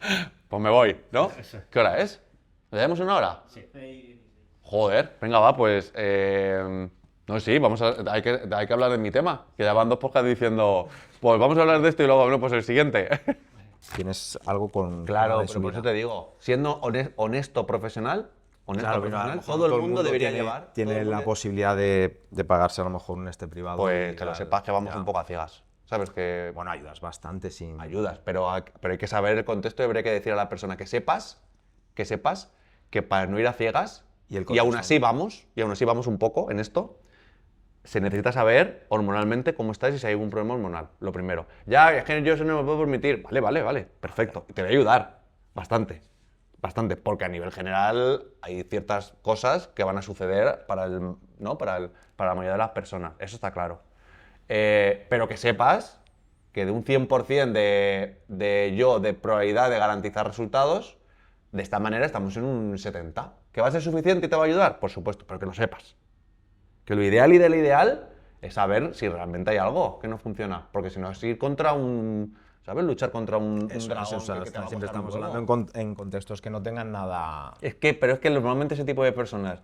Pues me voy, ¿no? Eso. ¿Qué hora es? ¿Le damos una hora? Sí. Joder, venga, va, pues. No, sí, hay que hablar de mi tema. Que ya van 2 podcasts diciendo, pues vamos a hablar de esto y luego, no, pues el siguiente. tienes algo con Claro, de pero por eso subida. te digo, siendo honesto profesional, Claro, pero a lo mejor todo el mundo debería tiene, llevar. tiene todo el la mundo- posibilidad de pagarse a lo mejor un privado. Pues y que lo tal, sepas que vamos ya. un poco a ciegas. ¿Sabes? Que Bueno, ayudas bastante sin... ayudas, pero hay que saber el contexto y habría que decir a la persona que sepas que para no ir a ciegas, Y el y aún contexto, así ¿no? vamos, y aún así vamos un poco en esto, se necesita saber hormonalmente cómo estás y si hay algún problema hormonal, lo primero. Ya, es que yo eso no me puedo permitir. Vale, perfecto. Y te voy a ayudar bastante, porque a nivel general hay ciertas cosas que van a suceder ¿no? para la mayoría de las personas, eso está claro. Pero que sepas que de un 100% de probabilidad de garantizar resultados, de esta manera estamos en un 70%. ¿Que va a ser suficiente y te va a ayudar? Por supuesto, pero que lo sepas. Que lo ideal es saber si realmente hay algo que no funciona. Porque si no es ir contra ¿sabes? Luchar contra un Eso, dragón o sea, que te va a siempre pasar un estamos huevo. hablando en contextos que no tengan nada... Pero es que normalmente ese tipo de personas,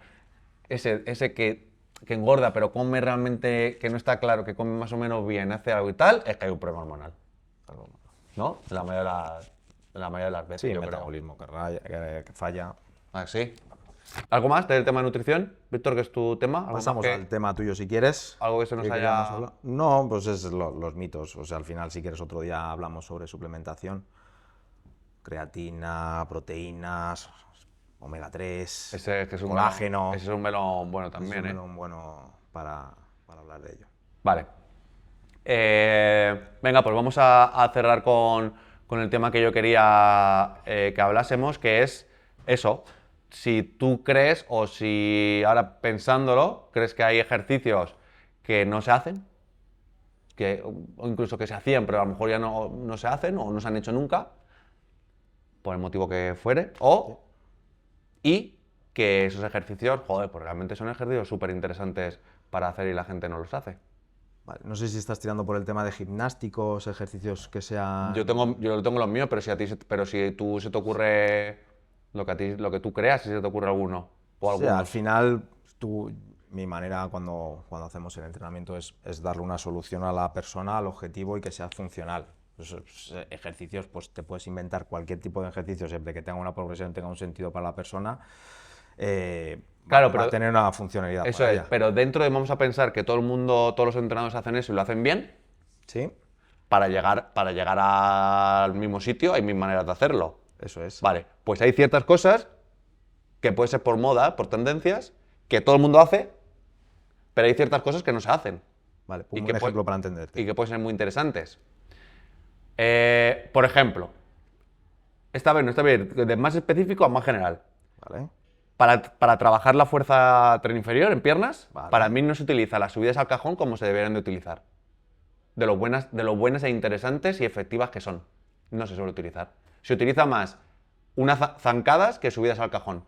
ese que engorda pero come realmente, que no está claro, que come más o menos bien, hace algo y tal, es que hay un problema hormonal. ¿No? En la mayoría de las veces, Sí, yo creo. metabolismo que falla. Ah, sí. ¿Algo más del tema de nutrición? Víctor, que es tu tema. ¿Algo más Pasamos al tema tuyo si quieres. algo que se nos ¿Qué haya- queríamos hablar? No, pues es los mitos. O sea, al final, si quieres otro día hablamos sobre suplementación. Creatina, proteínas, omega 3, Ese que es un colágeno. Ese es un melón bueno Es también, un ¿eh? melón bueno para hablar de ello. Vale. Venga, pues vamos a cerrar con el tema que yo quería que hablásemos, que es eso. Si tú crees, o si ahora pensándolo, crees que hay ejercicios que no se hacen, o incluso que se hacían, pero a lo mejor ya no se hacen o no se han hecho nunca, por el motivo que fuere, y que esos ejercicios, joder, pues realmente son ejercicios súper interesantes para hacer y la gente no los hace. Vale, no sé si estás tirando por el tema de gimnásticos, ejercicios que sean... Yo tengo los míos, pero si tú se te ocurre lo que tú creas, si se te ocurre alguno o O sea, algunos. al final, mi manera cuando hacemos el entrenamiento es darle una solución a la persona, al objetivo y que sea funcional. Ejercicios, pues te puedes inventar cualquier tipo de ejercicio, siempre que tenga una progresión, tenga un sentido para la persona, Claro, va pero a tener una funcionalidad Eso para es, ella. pero vamos a pensar que todo el mundo, todos los entrenadores hacen eso y lo hacen bien, ¿Sí? para llegar al mismo sitio hay mil maneras de hacerlo. Eso es. Vale, pues hay ciertas cosas que puede ser por moda, por tendencias, que todo el mundo hace, pero hay ciertas cosas que no se hacen. Vale, Y pongo que un puede- ejemplo para entenderte. Y que pueden ser muy interesantes. Por ejemplo, esta vez no está bien, de más específico a más general. ¿Vale? Para trabajar la fuerza tren inferior en piernas, Vale. para mí no se utiliza las subidas al cajón como se deberían de utilizar. De lo buenas e interesantes y efectivas que son. No se suele utilizar. Se utiliza más unas zancadas que subidas al cajón.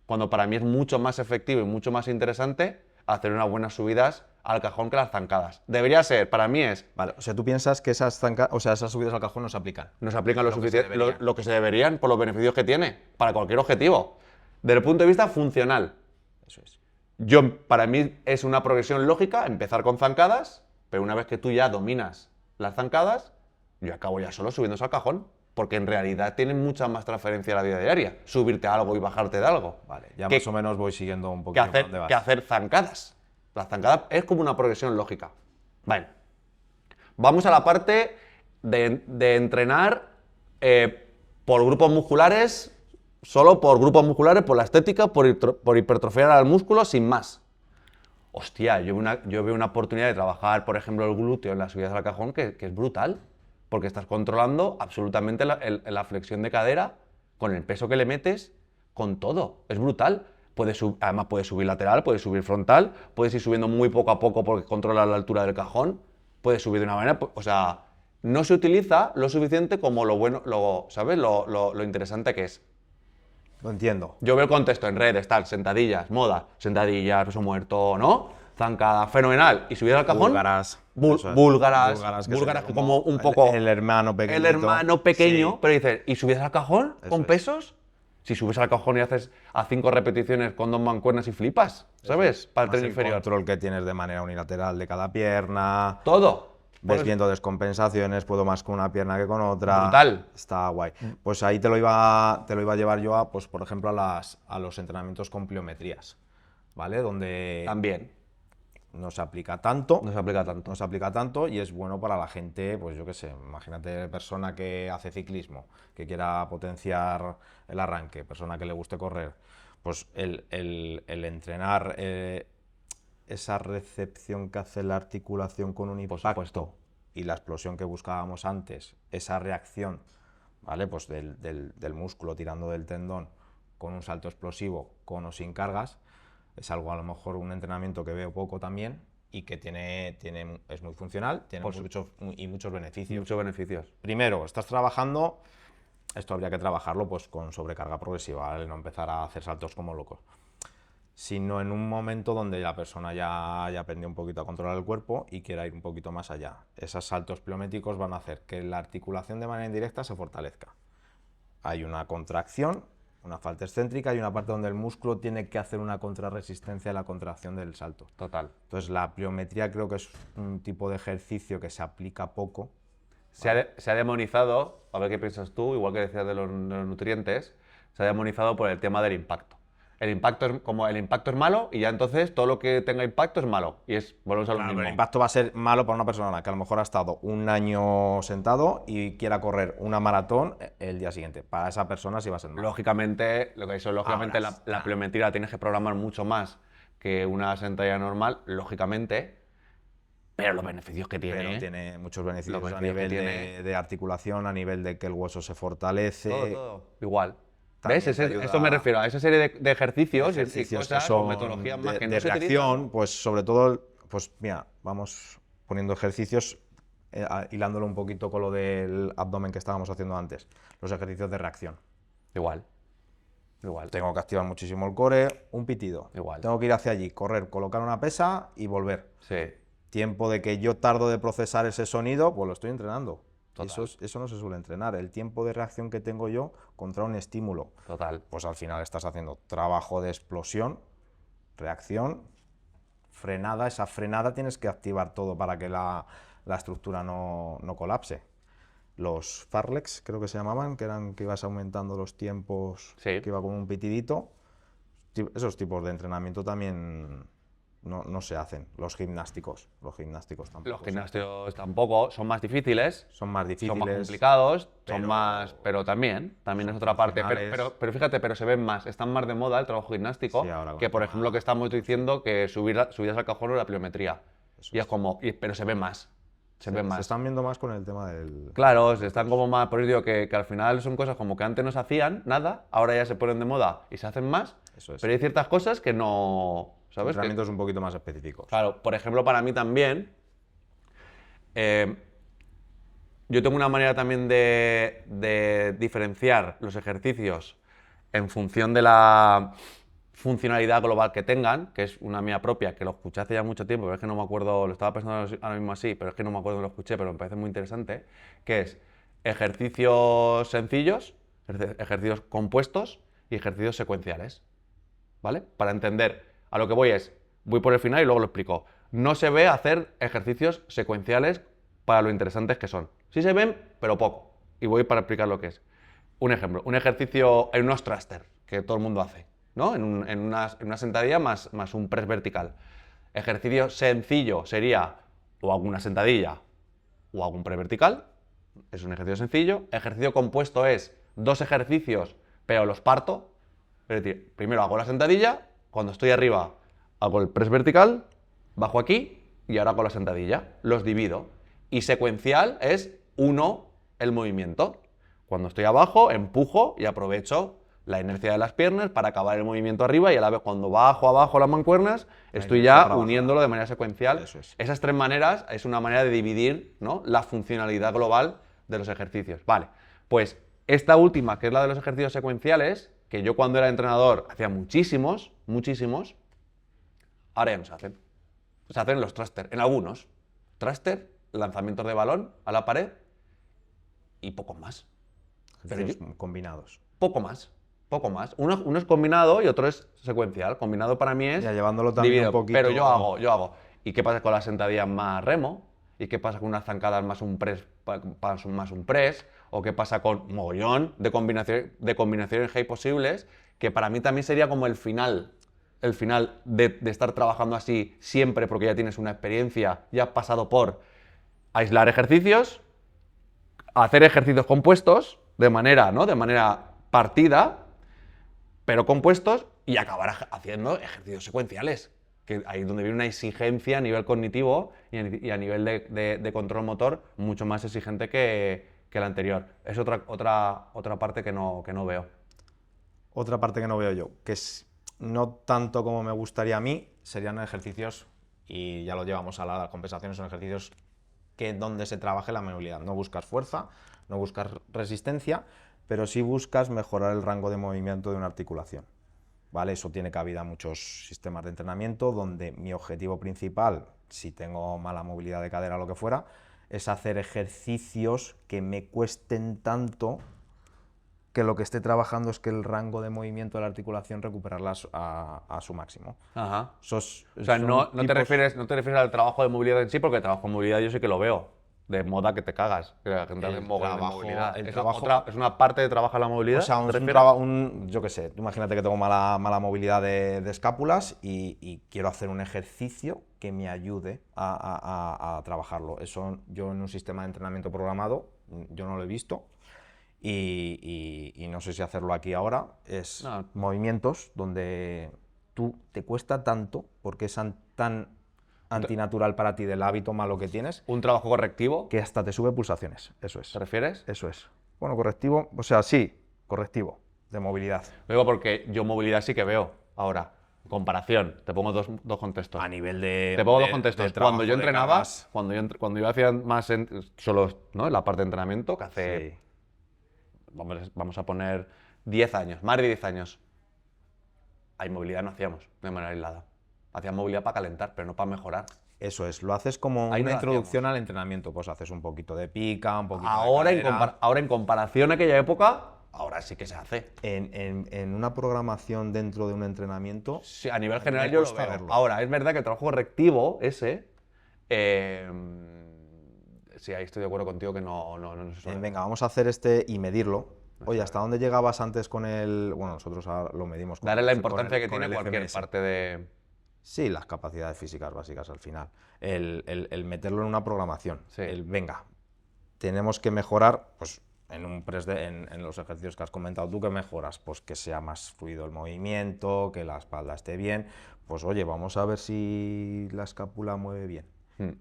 Cuando para mí es mucho más efectivo y mucho más interesante hacer unas buenas subidas al cajón que las zancadas. Debería ser, para mí es, Vale, o sea, tú piensas que esas subidas al cajón no se aplican. nos aplican lo Lo que se suficiente, debería. lo que se deberían por los beneficios que tiene para cualquier objetivo. Desde el punto de vista funcional. Eso es. Para mí es una progresión lógica empezar con zancadas, pero una vez que tú ya dominas las zancadas, yo acabo ya solo subiéndose al cajón, porque en realidad tienen mucha más transferencia a la vida diaria, subirte a algo y bajarte de algo. Vale, ya que, más o menos voy siguiendo un que poquito por hacer, dónde vas. que hacer zancadas. Las zancadas es como una progresión lógica. Vale. Vamos a la parte de entrenar por grupos musculares, solo por grupos musculares, por la estética, por hipertrofiar al músculo, sin más. Hostia, yo veo una oportunidad de trabajar, por ejemplo, el glúteo en las subidas al cajón que es brutal, porque estás controlando absolutamente la flexión de cadera con el peso que le metes, con todo. Es brutal. Además puedes subir lateral, puedes subir frontal, puedes ir subiendo muy poco a poco porque controlas la altura del cajón, puedes subir de una manera, o sea, no se utiliza lo suficiente como lo bueno, ¿sabes? Lo interesante que es. Lo entiendo. Yo veo el contexto en redes, tal, sentadillas, moda, sentadillas, peso muerto, ¿no? Zancada, fenomenal. Y subir al cajón. Búlgaras. Eso es. Búlgaras que búlgaras sería que como un poco. El hermano pequeño. El hermano pequeño, pero dices, ¿y subes al cajón con es. pesos? Si subes al cajón y haces a 5 repeticiones con 2 mancuernas y flipas, ¿sabes? Para el Más tren el inferior. control que tienes de manera unilateral de cada pierna. Todo. ves Pues- viendo descompensaciones, puedo más con una pierna que con otra. Brutal. Está guay. Pues ahí te lo iba a llevar yo a, pues por ejemplo, a los entrenamientos con pliometrías, ¿vale? Donde También. no se aplica tanto. No se aplica tanto. No se aplica tanto y es bueno para la gente, pues yo qué sé, imagínate persona que hace ciclismo, que quiera potenciar el arranque, persona que le guste correr, pues el entrenar esa recepción que hace la articulación con un impacto supuesto. y la explosión que buscábamos antes, esa reacción, ¿vale? Pues del músculo tirando del tendón con un salto explosivo, con o sin cargas, es algo a lo mejor un entrenamiento que veo poco también y que es muy funcional, tiene muchos beneficios. Muchos beneficios. Primero, estás trabajando, esto habría que trabajarlo pues con sobrecarga progresiva, ¿vale? No empezar a hacer saltos como locos, sino en un momento donde la persona ya aprendió un poquito a controlar el cuerpo y quiera ir un poquito más allá. Esos saltos pliométricos van a hacer que la articulación de manera indirecta se fortalezca. Hay una contracción, una falta excéntrica y una parte donde el músculo tiene que hacer una contrarresistencia a la contracción del salto. Total. Entonces la pliometría creo que es un tipo de ejercicio que se aplica poco. Se ha demonizado, a ver qué piensas tú, igual que decías de los nutrientes, se ha demonizado por el tema del impacto. El impacto es malo y ya entonces todo lo que tenga impacto es malo. Y volvemos a lo Claro, mismo. el impacto va a ser malo para una persona que a lo mejor ha estado un año sentado y quiera correr una maratón el día siguiente. Para esa persona sí va a ser malo. Lógicamente, Ahora la está. pliometría la tienes que programar mucho más que una sentadilla normal, lógicamente, pero los beneficios que tiene. Pero tiene muchos beneficios Los a beneficios nivel que tiene. de articulación, a nivel de que el hueso se fortalece. Todo. Igual. También ¿Ves? te ayuda Esto me refiero a esa serie de ejercicios, y Ejercicios que cosas son o metodologías más que no de se utilizan. reacción, pues sobre todo, pues mira, vamos poniendo ejercicios, hilándolo un poquito con lo del abdomen que estábamos haciendo antes, los ejercicios de reacción. Igual. Tengo que activar muchísimo el core, un pitido. Igual. Tengo que ir hacia allí, correr, colocar una pesa y volver. Sí. Tiempo de que yo tardo de procesar ese sonido, pues lo estoy entrenando. Total. Eso no se suele entrenar. El tiempo de reacción que tengo yo contra un estímulo. Total. Pues al final estás haciendo trabajo de explosión, reacción, frenada. Esa frenada tienes que activar todo para que la estructura no colapse. Los Farlex, creo que se llamaban, que eran que ibas aumentando los tiempos, Sí. que iba como un pitidito. Esos tipos de entrenamiento también no se hacen. Los gimnásticos tampoco. Los gimnasios tampoco son más difíciles. Son más difíciles. Son más complicados, pero- pero también es otra parte. funcionales. Pero fíjate, pero se ven más, están más de moda el trabajo gimnástico Sí, ahora con que, el por tema- ejemplo, que estamos diciendo que subidas al cajón o la pliometría. Eso Y es como, pero se ven más, se ven Se más. están viendo más con el tema del... Claro, se están como más, por eso digo que al final son cosas como que antes no se hacían nada, ahora ya se ponen de moda y se hacen más, Eso es. pero hay ciertas cosas que no, ¿sabes? Que- Entrenamientos un poquito más específicos. Claro, por ejemplo, para mí también, yo tengo una manera también de diferenciar los ejercicios en función de la funcionalidad global que tengan, que es una mía propia, que lo escuché hace ya mucho tiempo, pero es que no me acuerdo, lo estaba pensando ahora mismo así, pero es que no me acuerdo que lo escuché, pero me parece muy interesante, que es ejercicios sencillos, ejercicios compuestos y ejercicios secuenciales. ¿Vale? Para entender, a lo que voy por el final y luego lo explico. No se ve hacer ejercicios secuenciales para lo interesantes que son. Sí se ven, pero poco. Y voy para explicar lo que es. Un ejemplo, un ejercicio en unos thruster, que todo el mundo hace, ¿no? En una sentadilla más un press vertical. Ejercicio sencillo sería o hago una sentadilla o hago un press vertical. Es un ejercicio sencillo. Ejercicio compuesto es 2 ejercicios, pero los parto. Es decir, primero hago la sentadilla, cuando estoy arriba hago el press vertical, bajo aquí y ahora hago la sentadilla. Los divido. Y secuencial es 1 el movimiento. Cuando estoy abajo, empujo y aprovecho la inercia de las piernas para acabar el movimiento arriba y a la vez cuando bajo abajo las mancuernas, estoy inercia ya trabajada. uniéndolo de manera secuencial. Eso es. Esas 3 maneras es una manera de dividir, ¿no?, la funcionalidad global de los ejercicios. Vale, pues esta última, que es la de los ejercicios secuenciales, que yo cuando era entrenador hacía muchísimos, ahora ya no se hacen. Se hacen los thruster, en algunos. Thruster, lanzamientos de balón a la pared y poco más. Ejercicios combinados. Poco más. Uno es combinado y otro es secuencial. Combinado para mí es Ya llevándolo también dividido, un poquito- pero yo hago. ¿Y qué pasa con las sentadillas más remo? ¿Y qué pasa con unas zancadas más un press, más un press? ¿O qué pasa con un mogollón de combinaciones high posibles? Que para mí también sería como el final de estar trabajando así siempre, porque ya tienes una experiencia, ya has pasado por aislar ejercicios, hacer ejercicios compuestos de manera, ¿no? De manera partida, pero compuestos, y acabar haciendo ejercicios secuenciales, que ahí es donde viene una exigencia a nivel cognitivo y a nivel de control motor mucho más exigente que la anterior. Es otra parte que no veo. Otra parte que no veo yo, que es no tanto como me gustaría a mí, serían ejercicios, y ya lo llevamos a las compensaciones, son ejercicios que donde se trabaje la movilidad. No buscas fuerza, no buscas resistencia, pero sí buscas mejorar el rango de movimiento de una articulación. ¿Vale? Eso tiene cabida en muchos sistemas de entrenamiento, donde mi objetivo principal, si tengo mala movilidad de cadera o lo que fuera, es hacer ejercicios que me cuesten tanto que lo que esté trabajando es que el rango de movimiento de la articulación recuperarla a su máximo. Ajá. O sea, no te refieres al trabajo de movilidad en sí, porque el trabajo de movilidad yo sí que lo veo. De moda que te cagas. Que la gente hace mogollón de movilidad. ¿Es una parte de trabajar la movilidad? O sea, yo qué sé, imagínate que tengo mala movilidad de escápulas y quiero hacer un ejercicio que me ayude a trabajarlo. Eso yo en un sistema de entrenamiento programado, yo no lo he visto. Y no sé si hacerlo aquí ahora, es movimientos donde tú te cuesta tanto, porque es tan antinatural para ti del hábito malo que tienes. ¿Un trabajo correctivo? Que hasta te sube pulsaciones, eso es. ¿Te refieres? Eso es. Bueno, correctivo, o sea, sí, correctivo, de movilidad. Lo digo porque yo movilidad sí que veo ahora. Comparación, te pongo dos contextos. A nivel de... Te pongo dos contextos. Cuando yo entrenaba, cargas. cuando yo hacía más solo, ¿no?, en la parte de entrenamiento, que hace... Sí. Vamos a poner 10 años, más de 10 años. Ahí movilidad no hacíamos de manera aislada. Hacíamos movilidad para calentar, pero no para mejorar. Eso es, lo haces como Ahí una no introducción al entrenamiento, pues haces un poquito de pica, un poquito Ahora, de cadera. ahora en comparación a aquella época, ahora sí que se hace. En una programación dentro de un entrenamiento... Sí, a nivel general me yo lo cuesta veo. verlo. Ahora, es verdad que el trabajo correctivo ese... sí, ahí estoy de acuerdo contigo que no se suele. Venga, vamos a hacer y medirlo. Oye, ¿hasta dónde llegabas antes con el...? Bueno, nosotros ahora lo medimos con Darle la con importancia que con tiene el cualquier FMS. parte de... Sí, las capacidades físicas básicas al final. El meterlo en una programación. Sí. Venga, tenemos que mejorar, pues en un press en los ejercicios que has comentado tú, ¿qué mejoras? Pues que sea más fluido el movimiento, que la espalda esté bien. Pues oye, vamos a ver si la escápula mueve bien.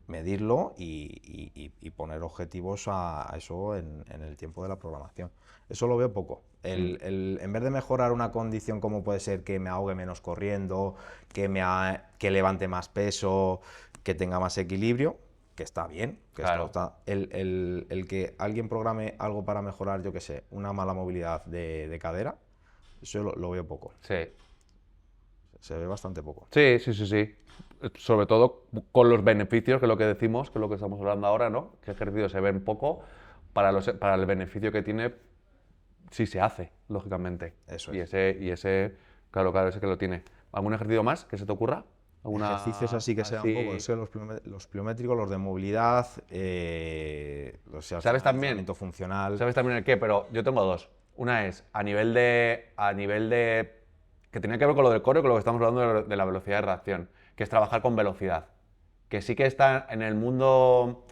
Medirlo y poner objetivos a eso en el tiempo de la programación. Eso lo veo poco. En vez de mejorar una condición como puede ser que me ahogue menos corriendo, que levante más peso, que tenga más equilibrio, que está bien, que Claro. el que alguien programe algo para mejorar, yo qué sé, una mala movilidad de cadera, eso lo veo poco. Sí. Se ve bastante poco. Sí. Sobre todo con los beneficios, que es lo que decimos, que es lo que estamos hablando ahora, ¿no? Que ejercicios se ven poco para el beneficio que tiene si se hace, lógicamente. Eso Y es. ese, claro, ese que lo tiene. ¿Algún ejercicio más que se te ocurra? Ejercicios así que sean un poco, es que los pliométricos, los de movilidad, ¿Sabes también? entrenamiento funcional. ¿Sabes también el qué? Pero yo tengo dos. Una es a nivel de que tenía que ver con lo del coreo, con lo que estamos hablando de la velocidad de reacción, que es trabajar con velocidad. Que sí que está en el mundo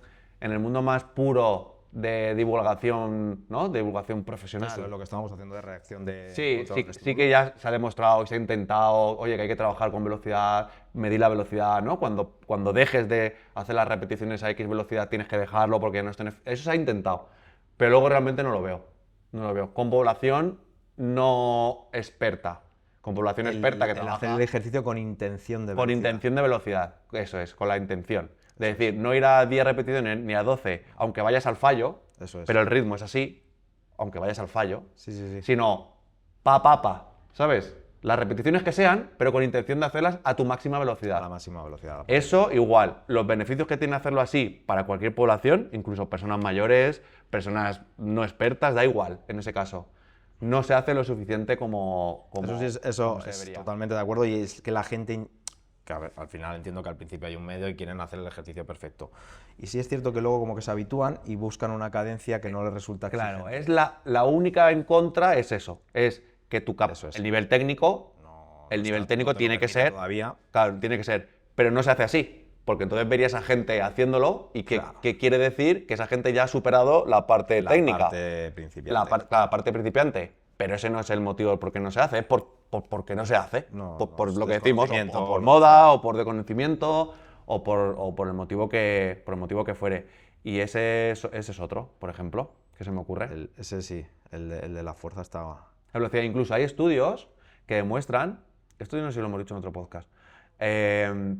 más puro de divulgación, ¿no? De divulgación profesional. Eso es lo que estamos haciendo de reacción de Sí, control sí, de sí estímulo. que ya se ha demostrado y se ha intentado, oye, que hay que trabajar con velocidad, medir la velocidad, ¿no? Cuando dejes de hacer las repeticiones a X velocidad tienes que dejarlo porque no está... Eso se ha intentado, pero luego realmente no lo veo. No lo veo. Con población no experta. Con población experta que El trabaja hacer el ejercicio con intención de con velocidad. intención de velocidad. Eso es, con la intención. De decir, no ir a 10 repeticiones ni a 12, aunque vayas al fallo, Eso es. pero el ritmo es así, aunque vayas al fallo, Sí. sino pa, ¿sabes? Las repeticiones que sean, pero con intención de hacerlas a tu máxima A la velocidad. máxima velocidad. Eso igual, los beneficios que tiene hacerlo así para cualquier población, incluso personas mayores, personas no expertas, da igual en ese caso. No se hace lo suficiente como Eso sí, eso como se es debería. totalmente de acuerdo, y es que la gente que a ver, al final entiendo que al principio hay un medio y quieren hacer el ejercicio perfecto. Y sí es cierto que luego como que se habitúan y buscan una cadencia que no les resulta Claro, exigente. es la única en contra es eso, es que Eso es. el nivel técnico, No, el nivel nuestro técnico no te lo tiene que permite ser, todavía. claro, tiene que ser, pero no se hace así, porque entonces verías a gente haciéndolo y Claro. que quiere decir que esa gente ya ha superado la parte La técnica, parte principiante. la parte principiante, pero ese no es el motivo por qué no se hace, es porque no se hace, No, por es lo que decimos, o desconocimiento, por por lo que moda, o por desconocimiento, o por el motivo que fuere. Y ese es otro, por ejemplo, que se me ocurre. Ese sí, el de la fuerza estaba... La velocidad. Incluso hay estudios que demuestran, esto yo no sé si lo hemos dicho en otro podcast,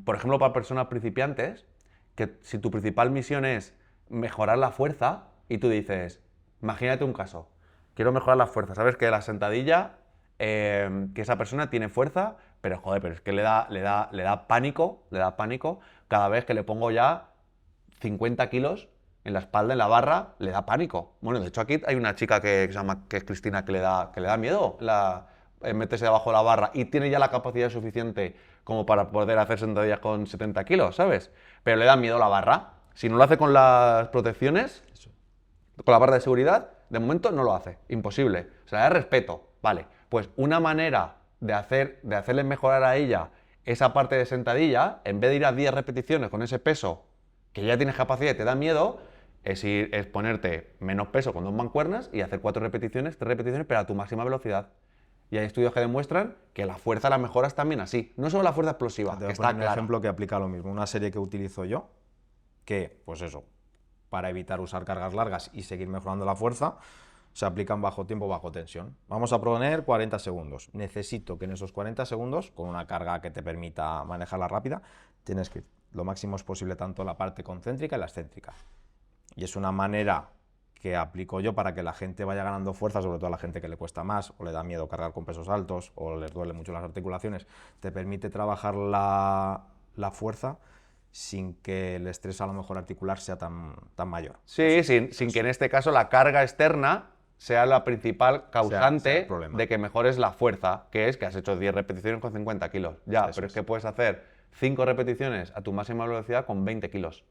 por ejemplo, para personas principiantes, que si tu principal misión es mejorar la fuerza y tú dices, imagínate un caso, quiero mejorar la fuerza, sabes que la sentadilla, que esa persona tiene fuerza, pero joder, pero es que le da pánico cada vez que le pongo ya 50 kilos en la espalda, en la barra, le da pánico. Bueno, de hecho aquí hay una chica que se llama, que es Cristina, que le da miedo meterse debajo de la barra y tiene ya la capacidad suficiente como para poder hacer sentadillas con 70 kilos, ¿sabes? Pero le da miedo la barra. Si no lo hace con las protecciones, con la barra de seguridad, de momento no lo hace. Imposible. O sea, le da respeto. Vale. Pues una manera de hacerle mejorar a ella esa parte de sentadilla, en vez de ir a 10 repeticiones con ese peso que ya tienes capacidad y te da miedo, es ponerte menos peso con 2 mancuernas y hacer 4 repeticiones, 3 repeticiones, pero a tu máxima velocidad. Y hay estudios que demuestran que la fuerza la mejoras también así. No solo la fuerza explosiva, Te que voy a está poner un clara. ejemplo que aplica lo mismo. Una serie que utilizo yo, que, pues eso, para evitar usar cargas largas y seguir mejorando la fuerza, se aplican bajo tiempo, bajo tensión. Vamos a poner 40 segundos. Necesito que en esos 40 segundos, con una carga que te permita manejarla rápida, tienes que ir lo máximo posible tanto la parte concéntrica y la excéntrica. Y es una manera que aplico yo para que la gente vaya ganando fuerza, sobre todo a la gente que le cuesta más o le da miedo cargar con pesos altos o les duele mucho las articulaciones. Te permite trabajar la fuerza sin que el estrés a lo mejor articular sea tan mayor. Sí, sin que en este caso la carga externa sea la principal causante sea el problema. de que mejores la fuerza, que es que has hecho 10 repeticiones con 50 kilos. Ya, Eso pero es es. que puedes hacer 5 repeticiones a tu máxima velocidad con 20 kilos.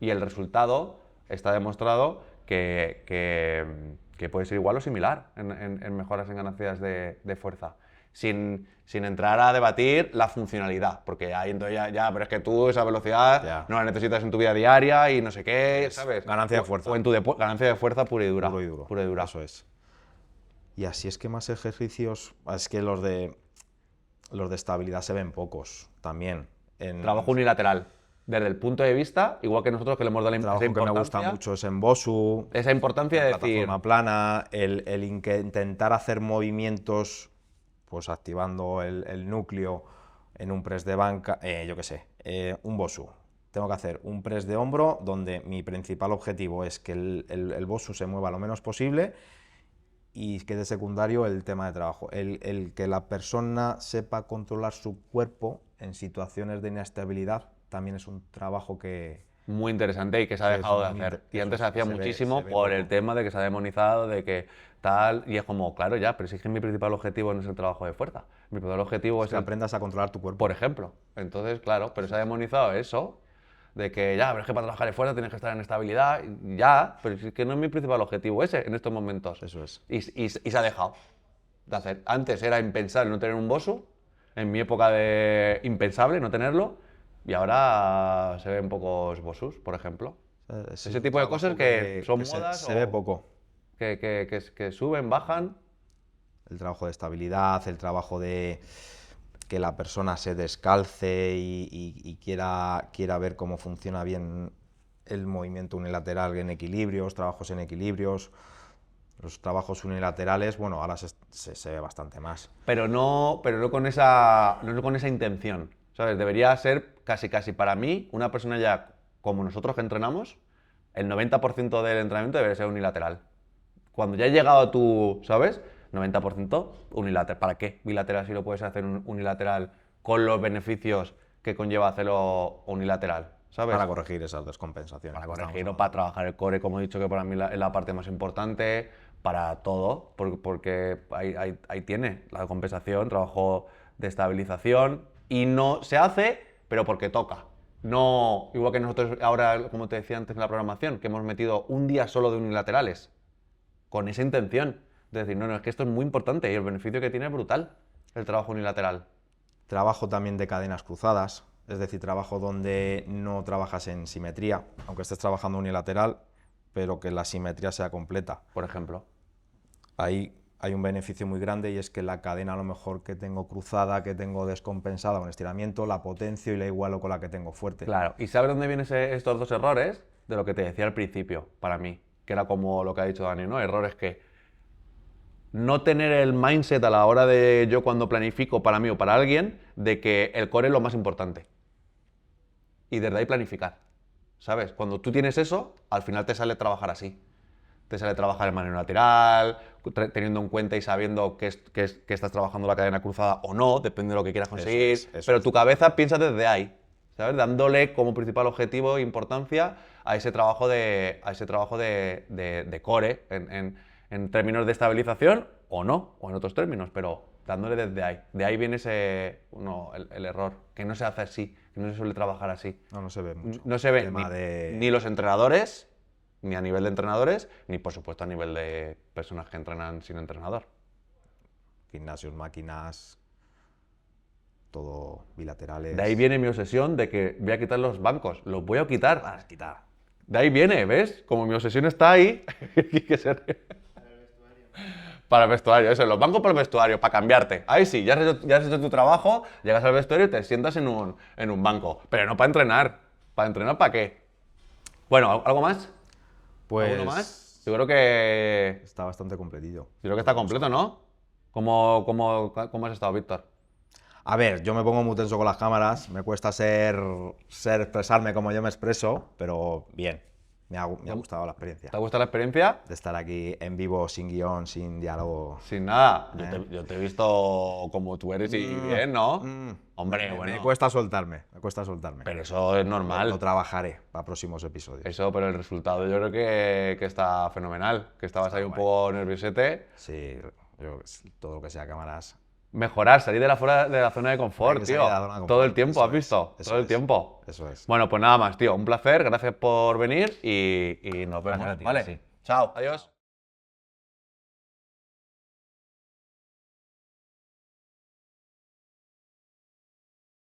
Y el resultado está demostrado que puede ser igual o similar en mejoras en ganancias de fuerza. Sin entrar a debatir la funcionalidad, porque ahí entonces ya, pero es que tú esa velocidad Ya. no la necesitas en tu vida diaria y no sé qué, ¿sabes? ganancia de fuerza. O en tu ganancia de fuerza pura y dura. Puro y duro. Pura y dura. Eso es. Y así es que más ejercicios, es que los de estabilidad se ven pocos también. Trabajo unilateral. Desde el punto de vista, igual que nosotros que le hemos dado El esa trabajo que me importancia, gusta mucho es en Bosu, esa importancia de la decir, plataforma plana, el intentar hacer movimientos, pues activando el núcleo en un press de banca, yo qué sé, un Bosu. Tengo que hacer un press de hombro donde mi principal objetivo es que el Bosu se mueva lo menos posible y quede secundario el tema de trabajo. El que la persona sepa controlar su cuerpo en situaciones de inestabilidad también es un trabajo que... muy interesante y que se ha Sí, dejado de es muy hacer. Y eso antes se es, hacía se ve- muchísimo se ve por poco. el tema de que se ha demonizado, de que tal, y es como, claro, ya, pero si es que mi principal objetivo no es el trabajo de fuerza. Mi principal objetivo es que aprendas a controlar tu cuerpo. por ejemplo. Entonces, claro, pero se ha demonizado eso, de que ya, pero es que para trabajar de fuerza tienes que estar en estabilidad, y ya, pero si es que no es mi principal objetivo ese en estos momentos. Eso es. Y se ha dejado de hacer. Antes era impensable no tener un Bosu, en mi época de impensable no tenerlo, y ahora se ven pocos Bosus, por ejemplo. Es Ese un tipo de trabajo cosas que son se- modas se o ve poco. que suben, bajan. El trabajo de estabilidad, el trabajo de que la persona se descalce y quiera ver cómo funciona bien el movimiento unilateral en equilibrios, trabajos en equilibrios. Los trabajos unilaterales, bueno, ahora se ve bastante más. Pero no con esa intención, ¿sabes? Debería ser casi para mí, una persona ya como nosotros que entrenamos, el 90% del entrenamiento debería ser unilateral. Cuando ya he llegado a tu, ¿sabes? 90% unilateral. ¿Para qué bilateral si lo puedes hacer unilateral con los beneficios que conlleva hacerlo unilateral? ¿Sabes? Para corregir esas descompensaciones. Para que estamos corregir o hablando. para trabajar el core, como he dicho que para mí es la parte más importante, para todo, porque ahí tiene la compensación, trabajo de estabilización, Y no se hace, pero porque toca. No, igual que nosotros ahora, como te decía antes en la programación, que hemos metido un día solo de unilaterales, con esa intención de decir, no, es que esto es muy importante y el beneficio que tiene es brutal, el trabajo unilateral. Trabajo también de cadenas cruzadas, es decir, trabajo donde no trabajas en simetría, aunque estés trabajando unilateral, pero que la simetría sea completa. Por ejemplo. Ahí hay un beneficio muy grande y es que la cadena a lo mejor que tengo cruzada, que tengo descompensada con estiramiento, la potencio y la igualo con la que tengo fuerte. Claro, ¿y sabes dónde vienen estos dos errores? De lo que te decía al principio, para mí, que era como lo que ha dicho Dani, ¿no? Errores que no tener el mindset a la hora de yo cuando planifico para mí o para alguien, de que el core es lo más importante. Y desde ahí planificar, ¿sabes? Cuando tú tienes eso, al final te sale trabajar así. Te sale trabajar en manera lateral, teniendo en cuenta y sabiendo que estás trabajando la cadena cruzada o no, depende de lo que quieras conseguir. Pero tu cabeza piensa desde ahí, ¿sabes? Dándole como principal objetivo e importancia a ese trabajo de core en términos de estabilización o no, o en otros términos, pero dándole desde ahí. De ahí viene el error, que no se hace así, que no se suele trabajar así. No se ve mucho. No se ve Tema ni los entrenadores, ni a nivel de entrenadores, ni por supuesto a nivel de personas que entrenan sin entrenador. Gimnasios, máquinas, todo bilaterales. De ahí viene mi obsesión de que voy a quitar los bancos. Los voy a quitar. Vas a quitar. De ahí viene, ¿ves? Como mi obsesión está ahí, hay que ser... Para el vestuario, eso, los bancos para el vestuario, para cambiarte. Ahí sí, ya has hecho tu trabajo, llegas al vestuario y te sientas en un banco. Pero no para entrenar. ¿Para entrenar para qué? Bueno, ¿algo más? Pues ¿Alguno más? Yo creo que está bastante completito. está completo, ¿no? ¿Cómo has estado, Víctor? A ver, yo me pongo muy tenso con las cámaras, me cuesta expresarme como yo me expreso, pero bien, me ha gustado la experiencia. ¿Te ha gustado la experiencia? De estar aquí en vivo, sin guión, sin diálogo. Sin nada. Yo te he visto como tú eres y bien, ¿no? Hombre, bueno. Me cuesta soltarme. Pero eso es normal. Lo trabajaré para próximos episodios. Eso, pero el resultado yo creo que está fenomenal. Que estabas ahí un poco nerviosete. Sí, todo lo que sea cámaras. Mejorar, salir de la zona de confort, Hay que tío. salir de la zona de confort. Todo el tiempo, Eso ¿has visto? es, Todo el eso tiempo. Eso es. Bueno, pues nada más, tío. Un placer. Gracias por venir y nos vemos. Gracias a ti, ¿Vale? sí. Chao. Adiós.